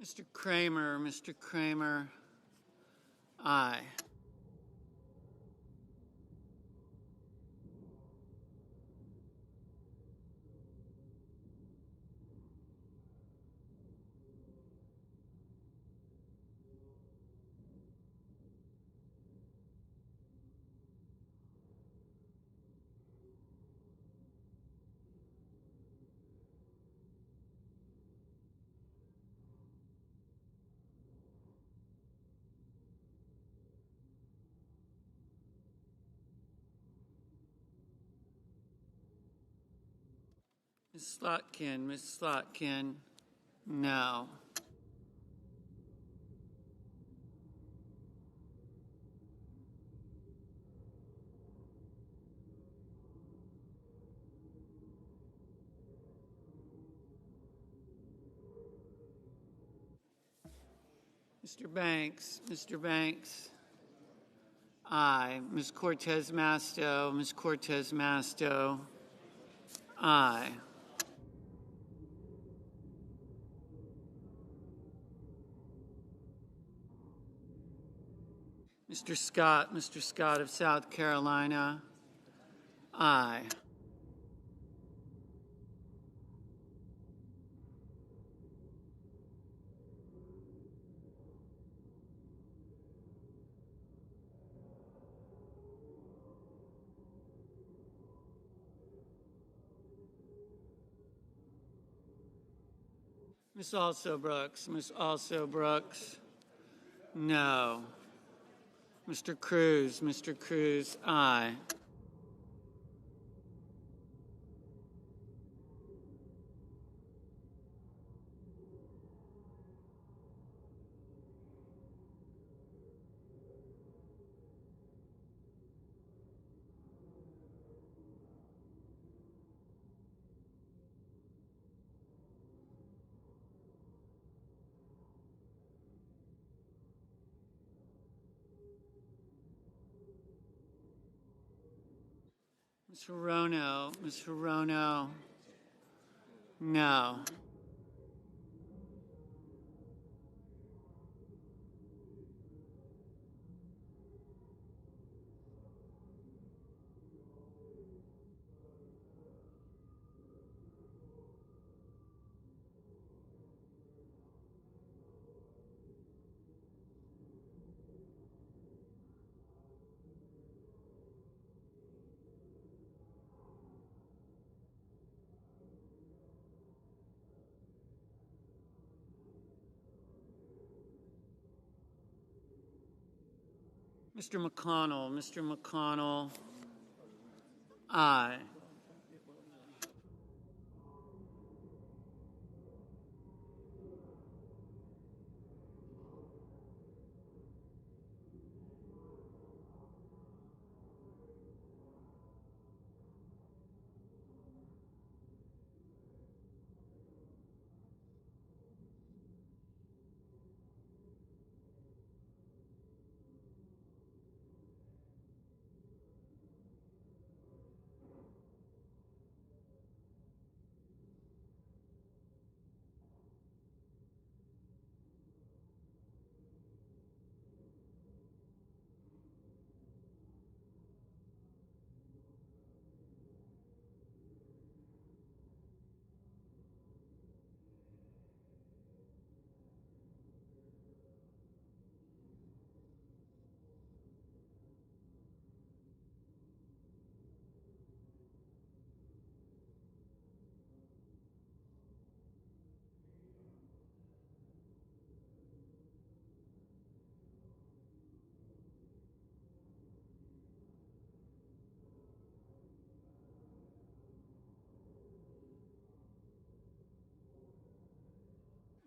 Mr. Kramer. Mr. Kramer. Aye. Ms. Slotkin. Ms. Slotkin. No. Mr. Banks. Mr. Banks. Aye. Ms. Cortez Masto. Ms. Cortez Masto. Aye. Mr. Scott. Mr. Scott of South Carolina. Aye. Ms. Also Brooks. Ms. Also Brooks. No. Mr. Cruz. Mr. Cruz. Aye. Mr. Rono. Mr. Rono. No. Mr. McConnell. Mr. McConnell. Aye.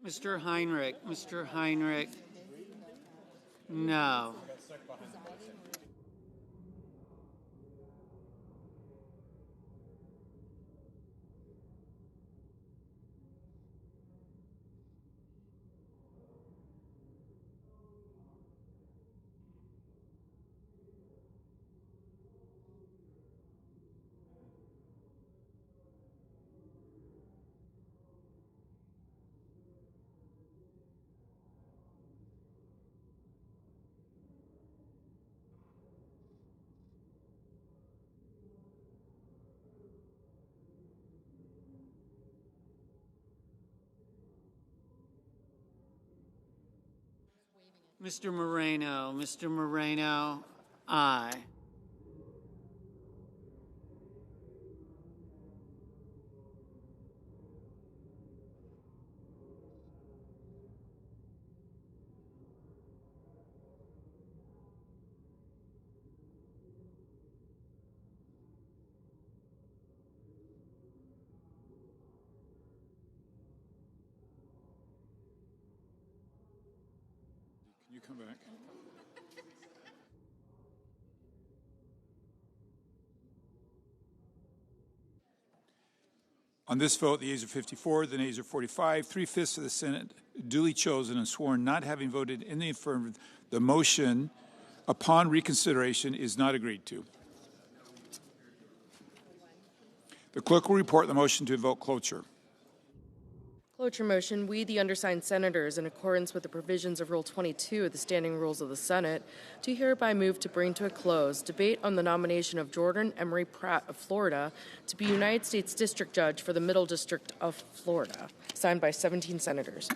Mr. Heinrich. Mr. Heinrich. No. Mr. Moreno. Mr. Moreno. Aye. Can you come back? On this vote, the yeas are 54, the nays are 45. 3/5 of the Senate duly chosen and sworn not having voted in the affirmative. The motion upon reconsideration is not agreed to. The clerk will report the motion to invoke cloture. Cloture motion, we, the undersigned senators, in accordance with the provisions of Rule 22 of the Standing Rules of the Senate, do hereby move to bring to a close debate on the nomination of Jordan Emery Pratt of Florida to be United States District Judge for the Middle District of Florida, signed by 17 senators.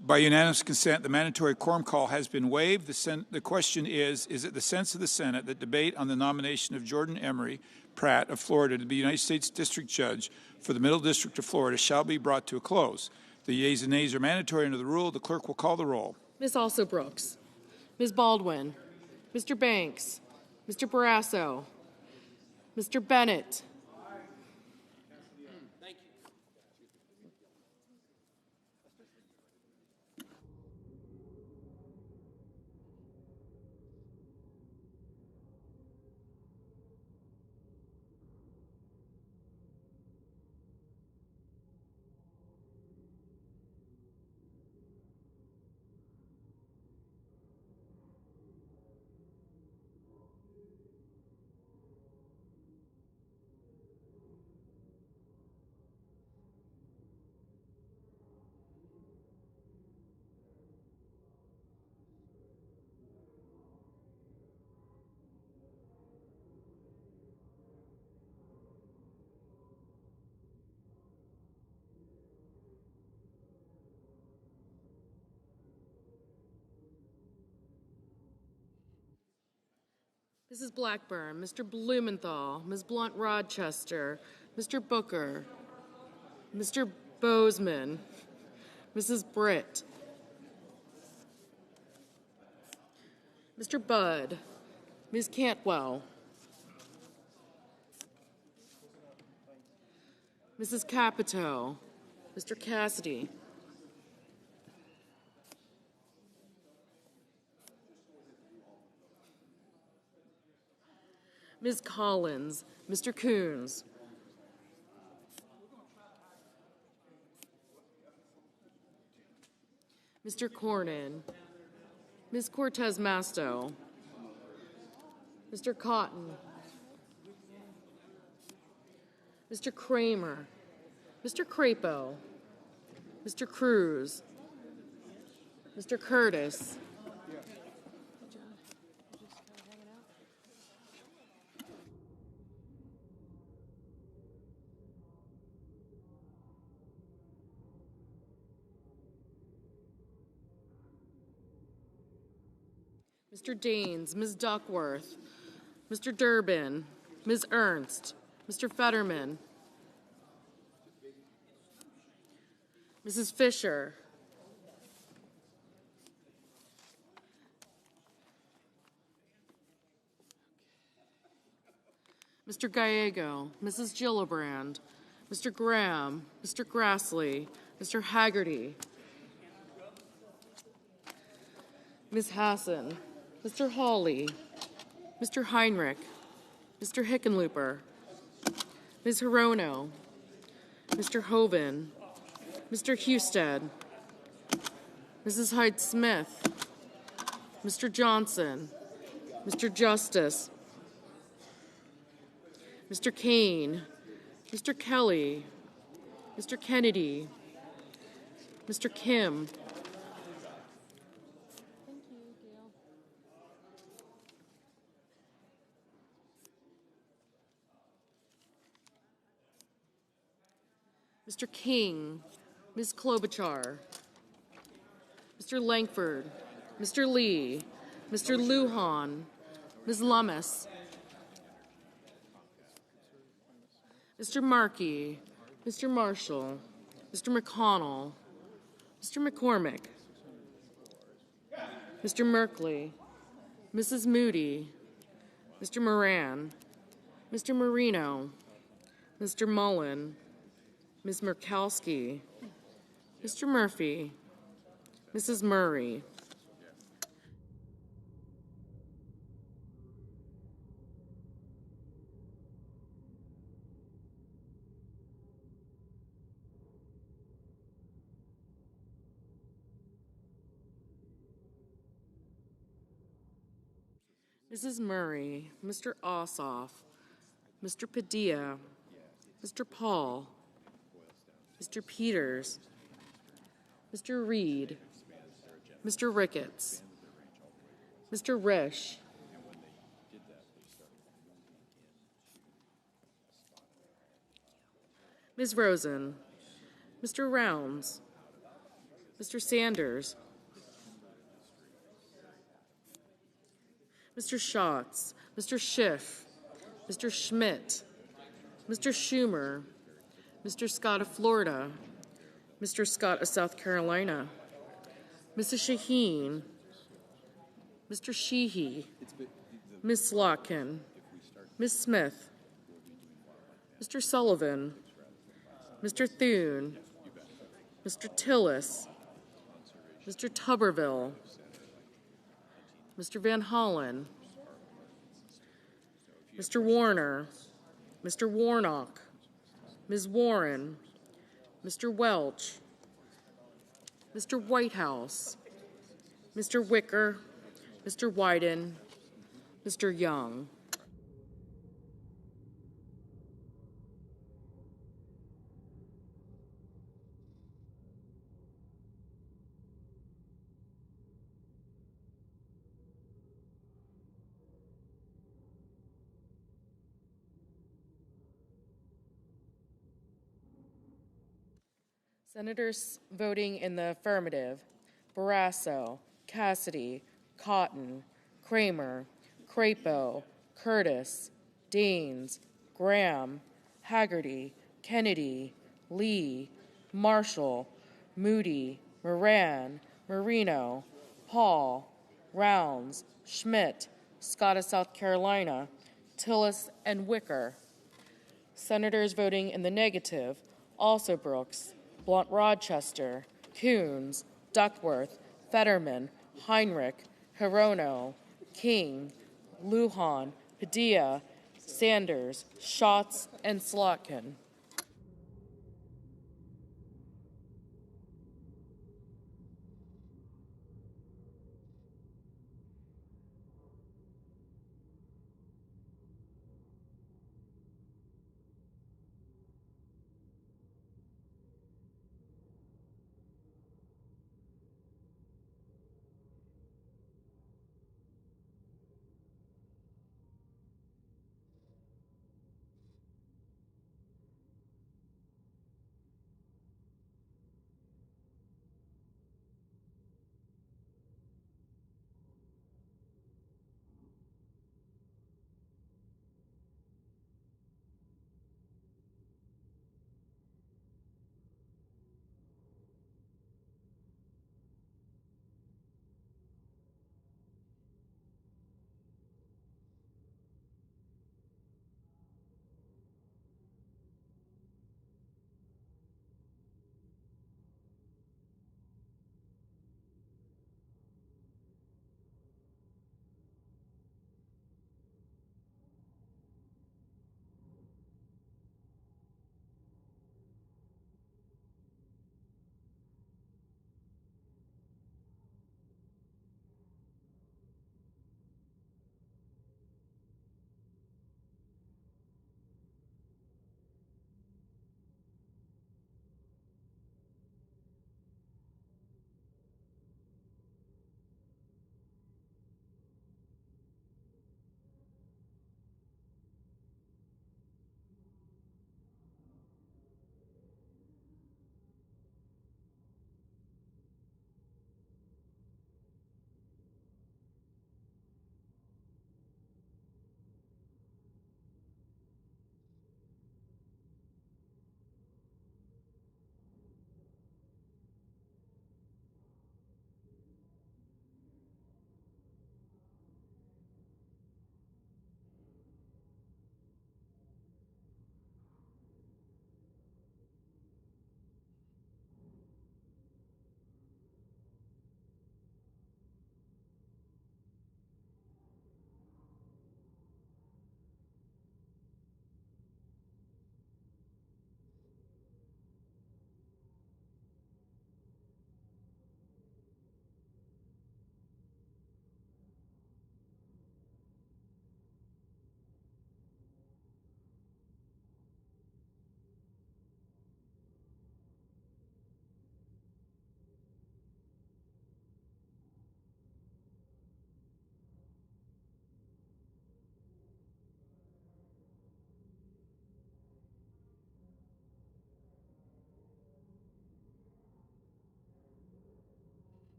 By unanimous consent, the mandatory quorum call has been waived. The question is it the sense of the Senate that debate on the nomination of Jordan Emery Pratt of Florida to be United States District Judge for the Middle District of Florida shall be brought to a close? The yeas and nays are mandatory under the rule. The clerk will call the roll. Ms. Also Brooks, Ms. Baldwin, Mr. Banks, Mr. Barrasso, Mr. Bennett, Mrs. Blackburn, Mr. Blumenthal, Ms. Blunt-Rochester, Mr. Booker, Mr. Bozeman, Mrs. Britt, Mr. Budd, Ms. Cantwell, Mrs. Capito, Mr. Cassidy, Ms. Collins, Mr. Coons, Mr. Cornyn, Ms. Cortez Masto, Mr. Cotton, Mr. Kramer, Mr. Crapo, Mr. Cruz, Mr. Curtis, Mr. Daines, Ms. Duckworth, Mr. Durbin, Ms. Ernst, Mr. Fetterman, Mrs. Fisher, Mr. Gallego, Mrs. Gillibrand, Mr. Graham, Mr. Grassley, Mr. Haggerty, Ms. Hassan, Mr. Hawley, Mr. Heinrich, Mr. Hickenlooper, Ms. Hirono, Mr. Hoven, Mr. Husted, Mrs. Hyde-Smith, Mr. Johnson, Mr. Justice, Mr. Kane, Mr. Kelly, Mr. Kennedy, Mr. Kim, Mr. King, Ms. Klobuchar, Mr. Langford, Mr. Lee, Mr. Lujan, Ms. Lummis, Mr. Markey, Mr. Marshall, Mr. McConnell, Mr. McCormick, Mr. Merkley, Mrs. Moody, Mr. Moran, Mr. Marino, Mr. Mullen, Ms. Murkowski, Mr. Murphy, Mrs. Murray, Mrs. Murray, Mr. Ossoff, Mr. Padilla, Mr. Paul, Mr. Peters, Mr. Reed, Mr. Ricketts, Mr. Risch, Ms. Rosen, Mr. Rounds, Mr. Sanders, Mr. Schatz, Mr. Schiff, Mr. Schmidt, Mr. Schumer, Mr. Scott of Florida, Mr. Scott of South Carolina, Mrs. Shaheen, Mr. Sheehy, Ms. Slotkin, Ms. Smith, Mr. Sullivan, Mr. Thune, Mr. Tillis, Mr. Tuberville, Mr. Van Hollen, Mr. Warner, Mr. Warnock, Ms. Warren, Mr. Welch, Mr. Whitehouse, Mr. Wicker, Mr. Wyden, Mr. Young. Senators voting in the affirmative: Barrasso, Cassidy, Cotton, Kramer, Crapo, Curtis, Daines, Graham, Haggerty, Kennedy, Lee, Marshall, Moody, Moran, Marino, Paul, Rounds, Schmidt, Scott of South Carolina, Tillis, and Wicker. Senators voting in the negative: also Brooks, Blunt Rochester, Coons, Duckworth, Fetterman, Heinrich, Hirono, King, Lujan, Padilla, Sanders, Schatz, and Slotkin.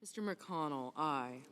Mr. McConnell, aye.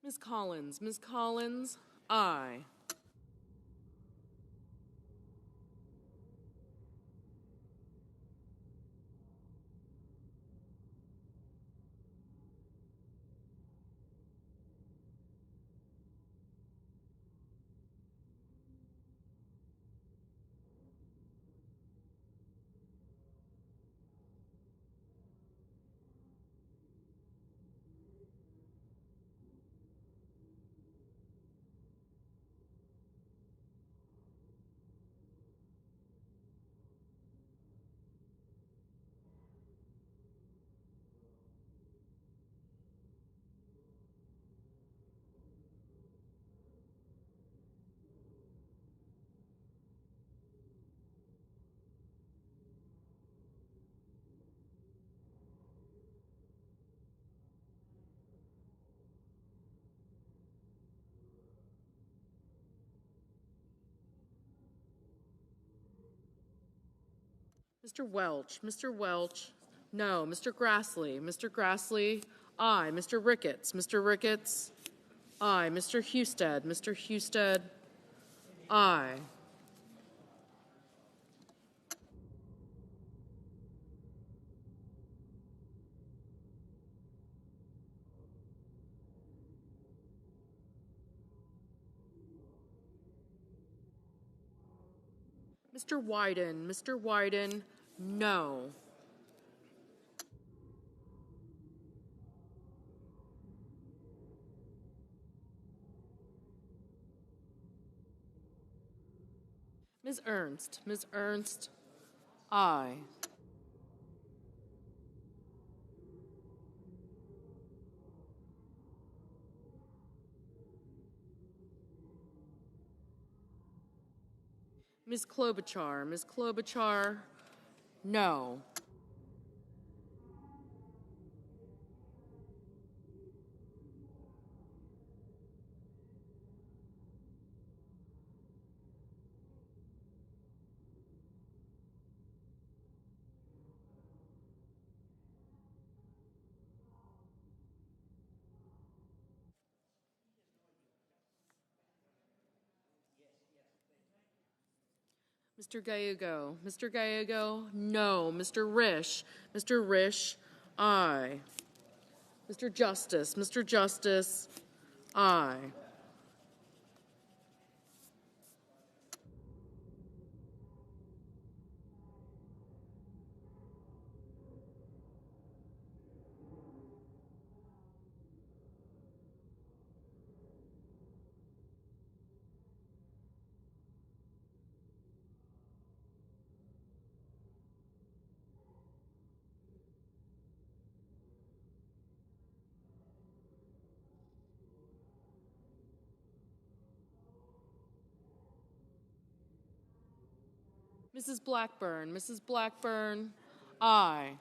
Ms. Collins. Ms. Collins, aye. Mr. Welch. Mr. Welch, no. Mr. Grassley. Mr. Grassley, aye. Mr. Ricketts. Mr. Ricketts, aye. Mr. Husted. Mr. Husted, aye. Mr. Wyden. Mr. Wyden, no. Ms. Ernst. Ms. Ernst, aye. Ms. Klobuchar. Ms. Klobuchar, no. Mr. Gallego. Mr. Gallego, no. Mr. Risch. Mr. Risch, aye. Mr. Justice. Mr. Justice, aye. Mrs. Blackburn. Mrs. Blackburn, aye.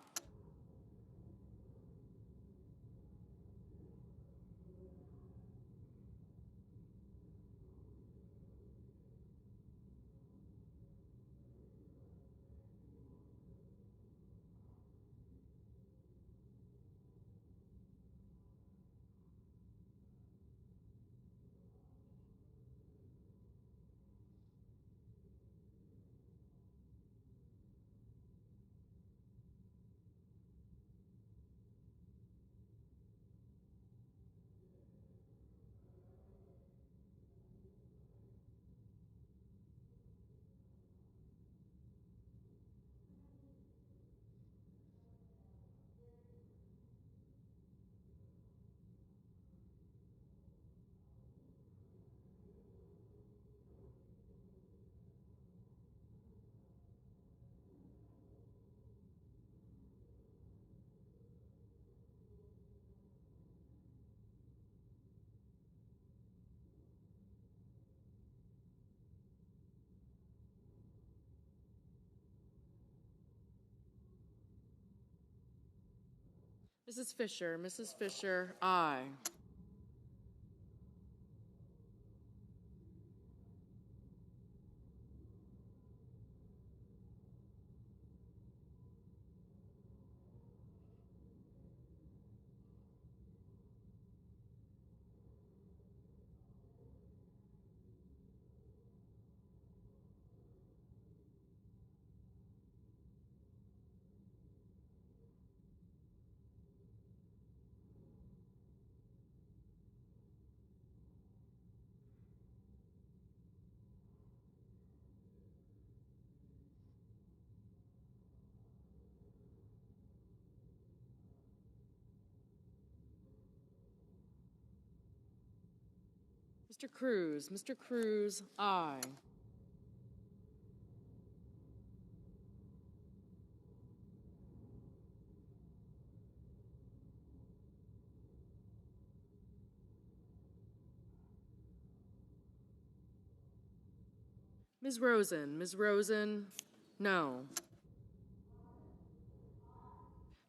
Mrs. Fisher. Mrs. Fisher, aye. Mr. Cruz. Mr. Cruz, aye. Ms. Rosen. Ms. Rosen, no.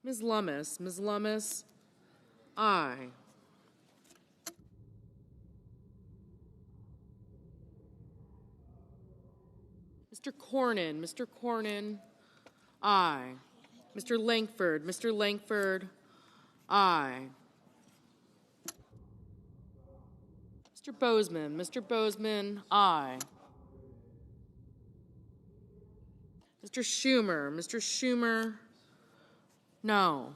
Ms. Lummis. Ms. Lummis, aye. Mr. Cornyn. Mr. Cornyn, aye. Mr. Langford. Mr. Langford, aye. Mr. Bozeman. Mr. Bozeman, aye. Mr. Schumer. Mr. Schumer, no.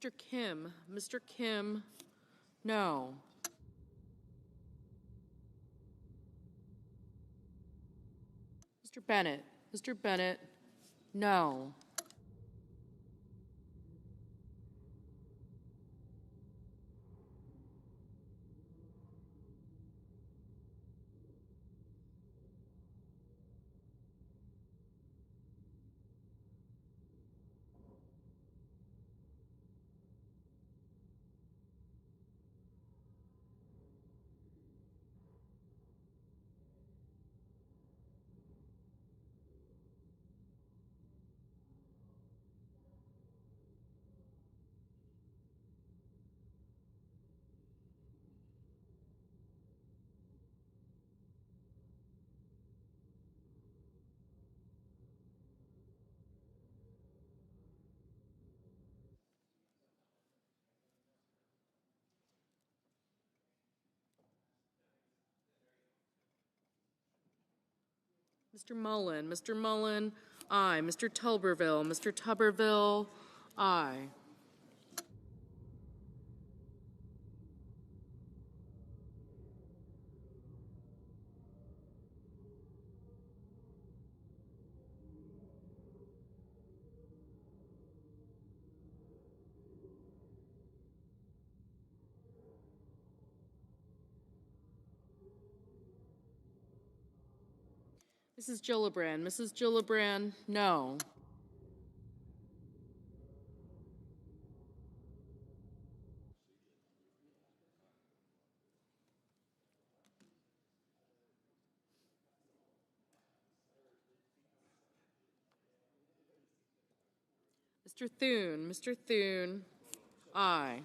Mr. Kim. Mr. Kim, no. Mr. Bennett. Mr. Bennett, no. Mr. Mullen. Mr. Mullen, aye. Mr. Tuberville. Mr. Tuberville, aye. Mrs. Gillibrand. Mrs. Gillibrand, no. Mr. Thune. Mr. Thune, aye.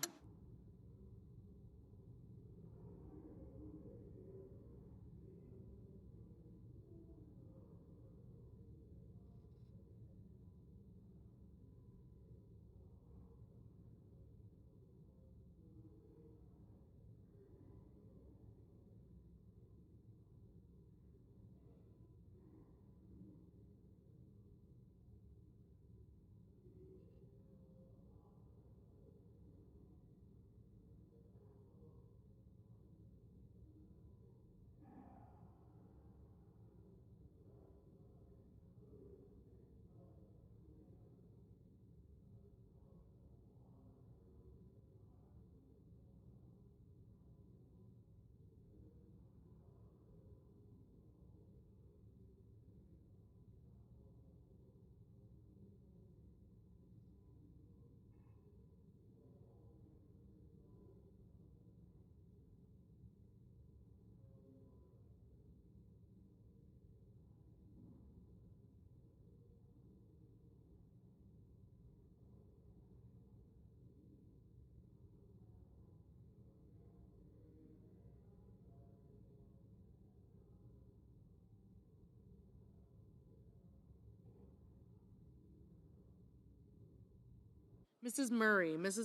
Mrs.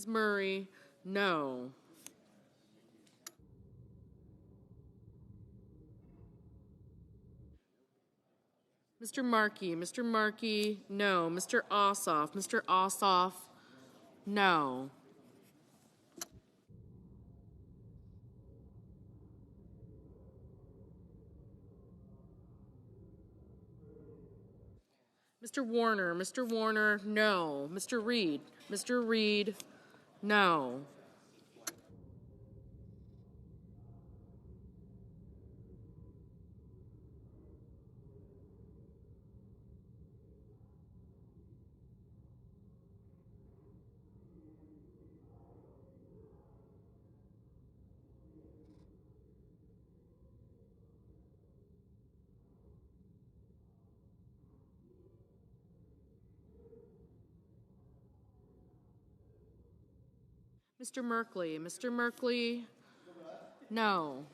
Murray, no. Mr. Markey, no. Mr. Ossoff, no. Mr. Warner, no. Mr. Reed, no. Mr. Merkley, no.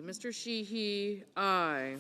Mr. Sheehy, aye.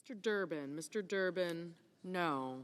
Mr. Durbin, no.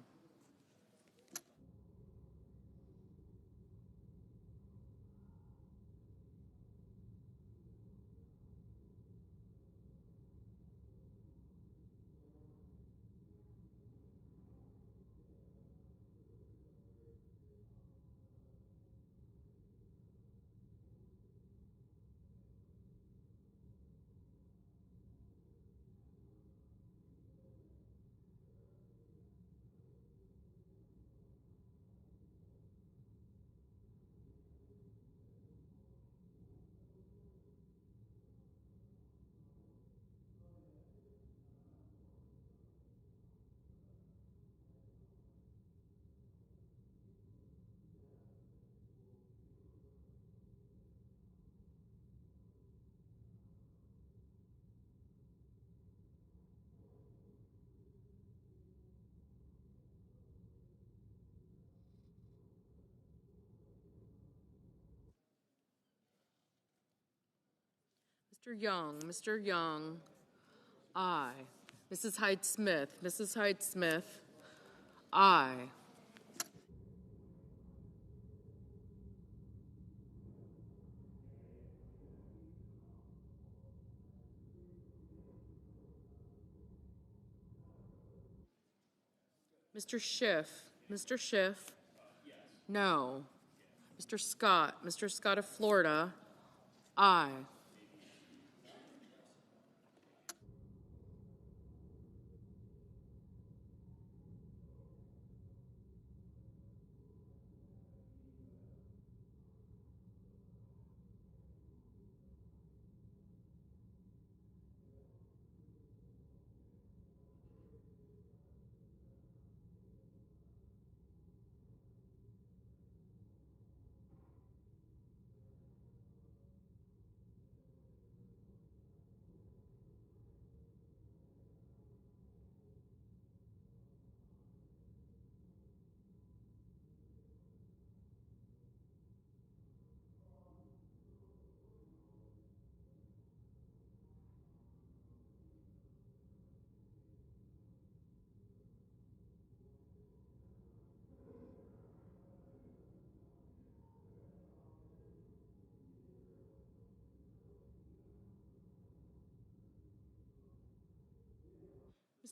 Mr. Young, aye. Mrs. Hyde-Smith, aye. Mr. Schiff. Mr. Schiff. No. Mr. Scott. Mr. Scott of Florida. Aye.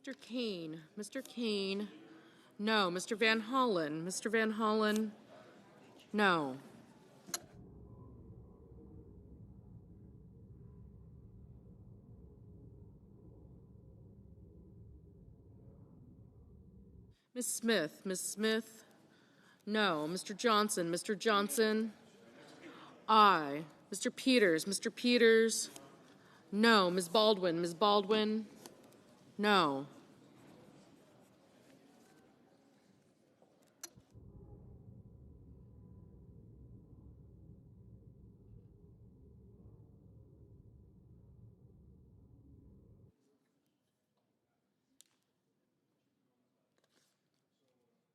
Mr. Kane. Mr. Kane. No. Mr. Van Hollen. Mr. Van Hollen. No. Ms. Smith. Ms. Smith. No. Mr. Johnson. Mr. Johnson. Aye. Mr. Peters. Mr. Peters. No. Ms. Baldwin. Ms. Baldwin. No.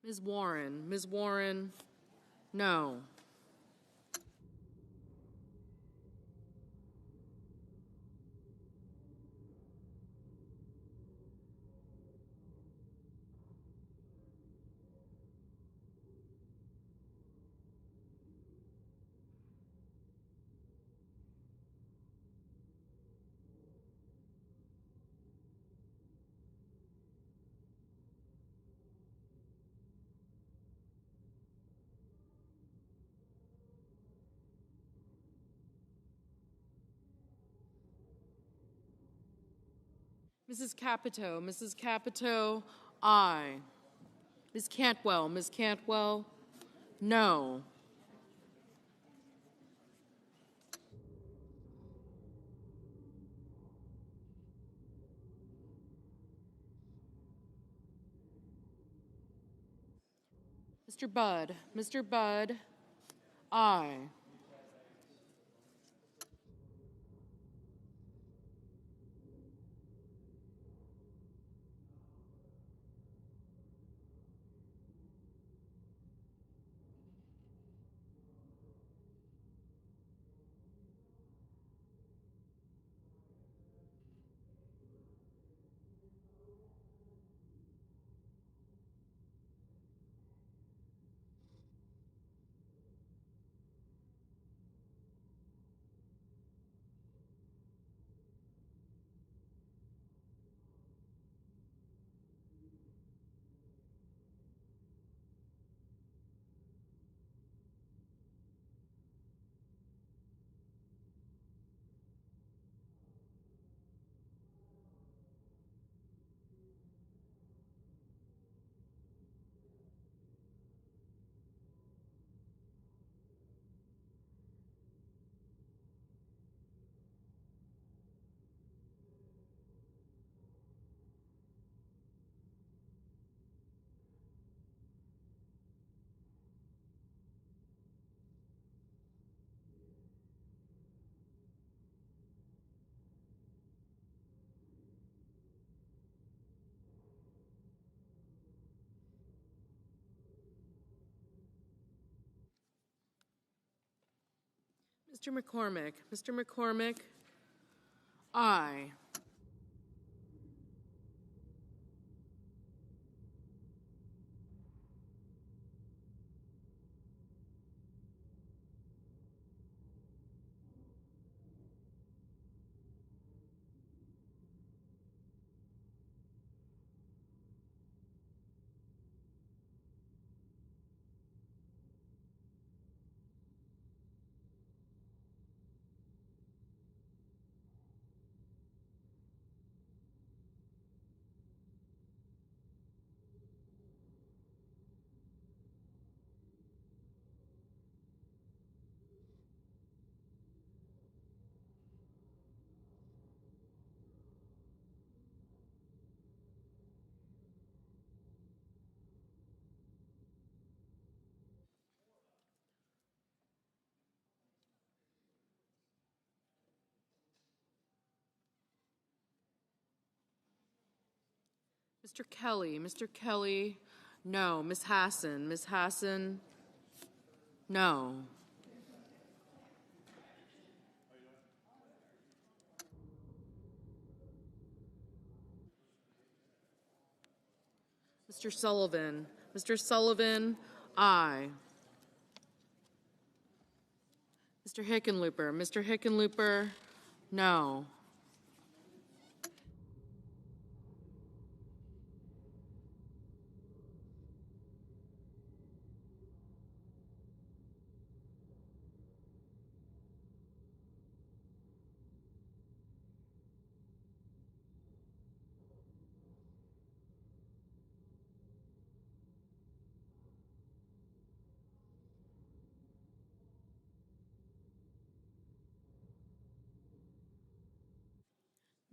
Ms. Warren. Ms. Warren. No. Mrs. Capito. Mrs. Capito. Aye. Ms. Cantwell. Ms. Cantwell. No. Mr. Budd. Mr. Budd. Aye. Mr. McCormick. Mr. McCormick. Aye. Mr. Kelly, no. Ms. Hassan, no. Mr. Sullivan, aye. Mr. Hickenlooper, no.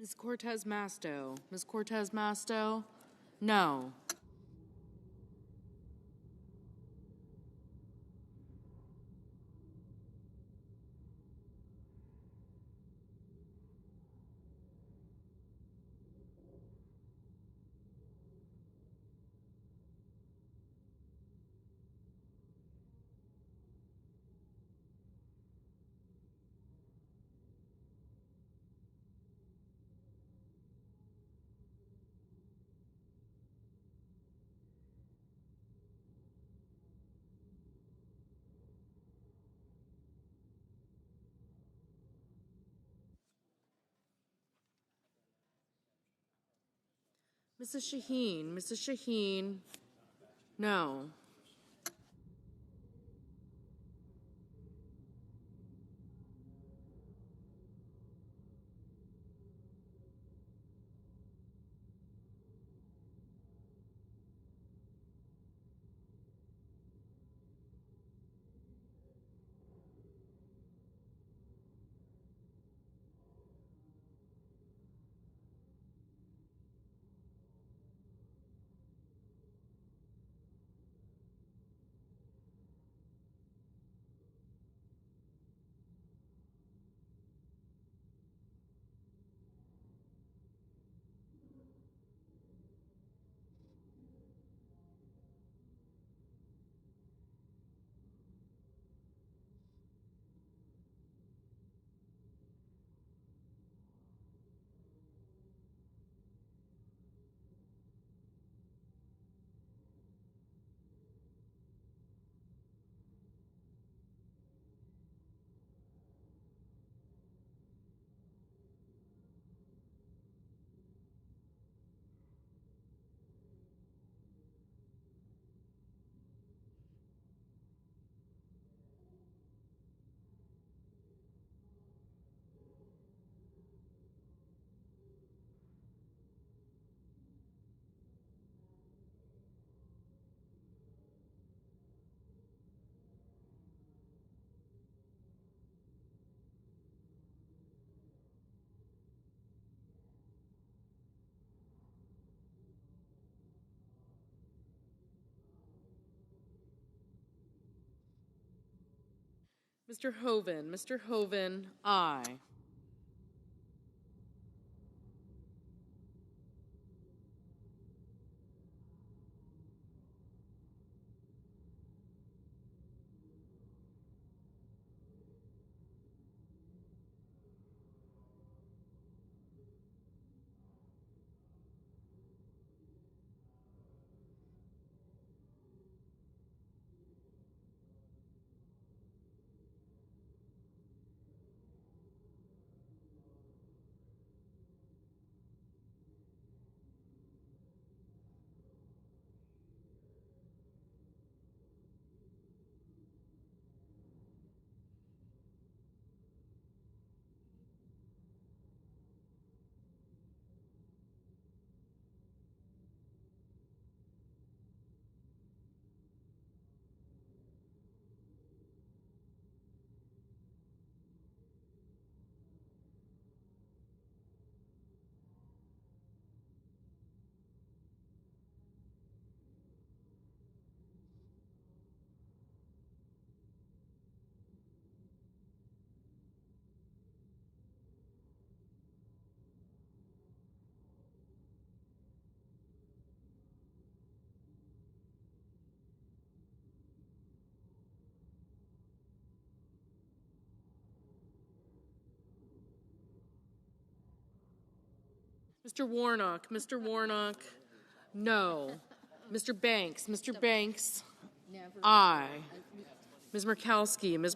Ms. Cortez Masto, no. Mrs. Shaheen, no. Mr. Hoven, aye. Mr. Warnock, no. Mr. Banks, aye. Ms. Murkowski, Ms.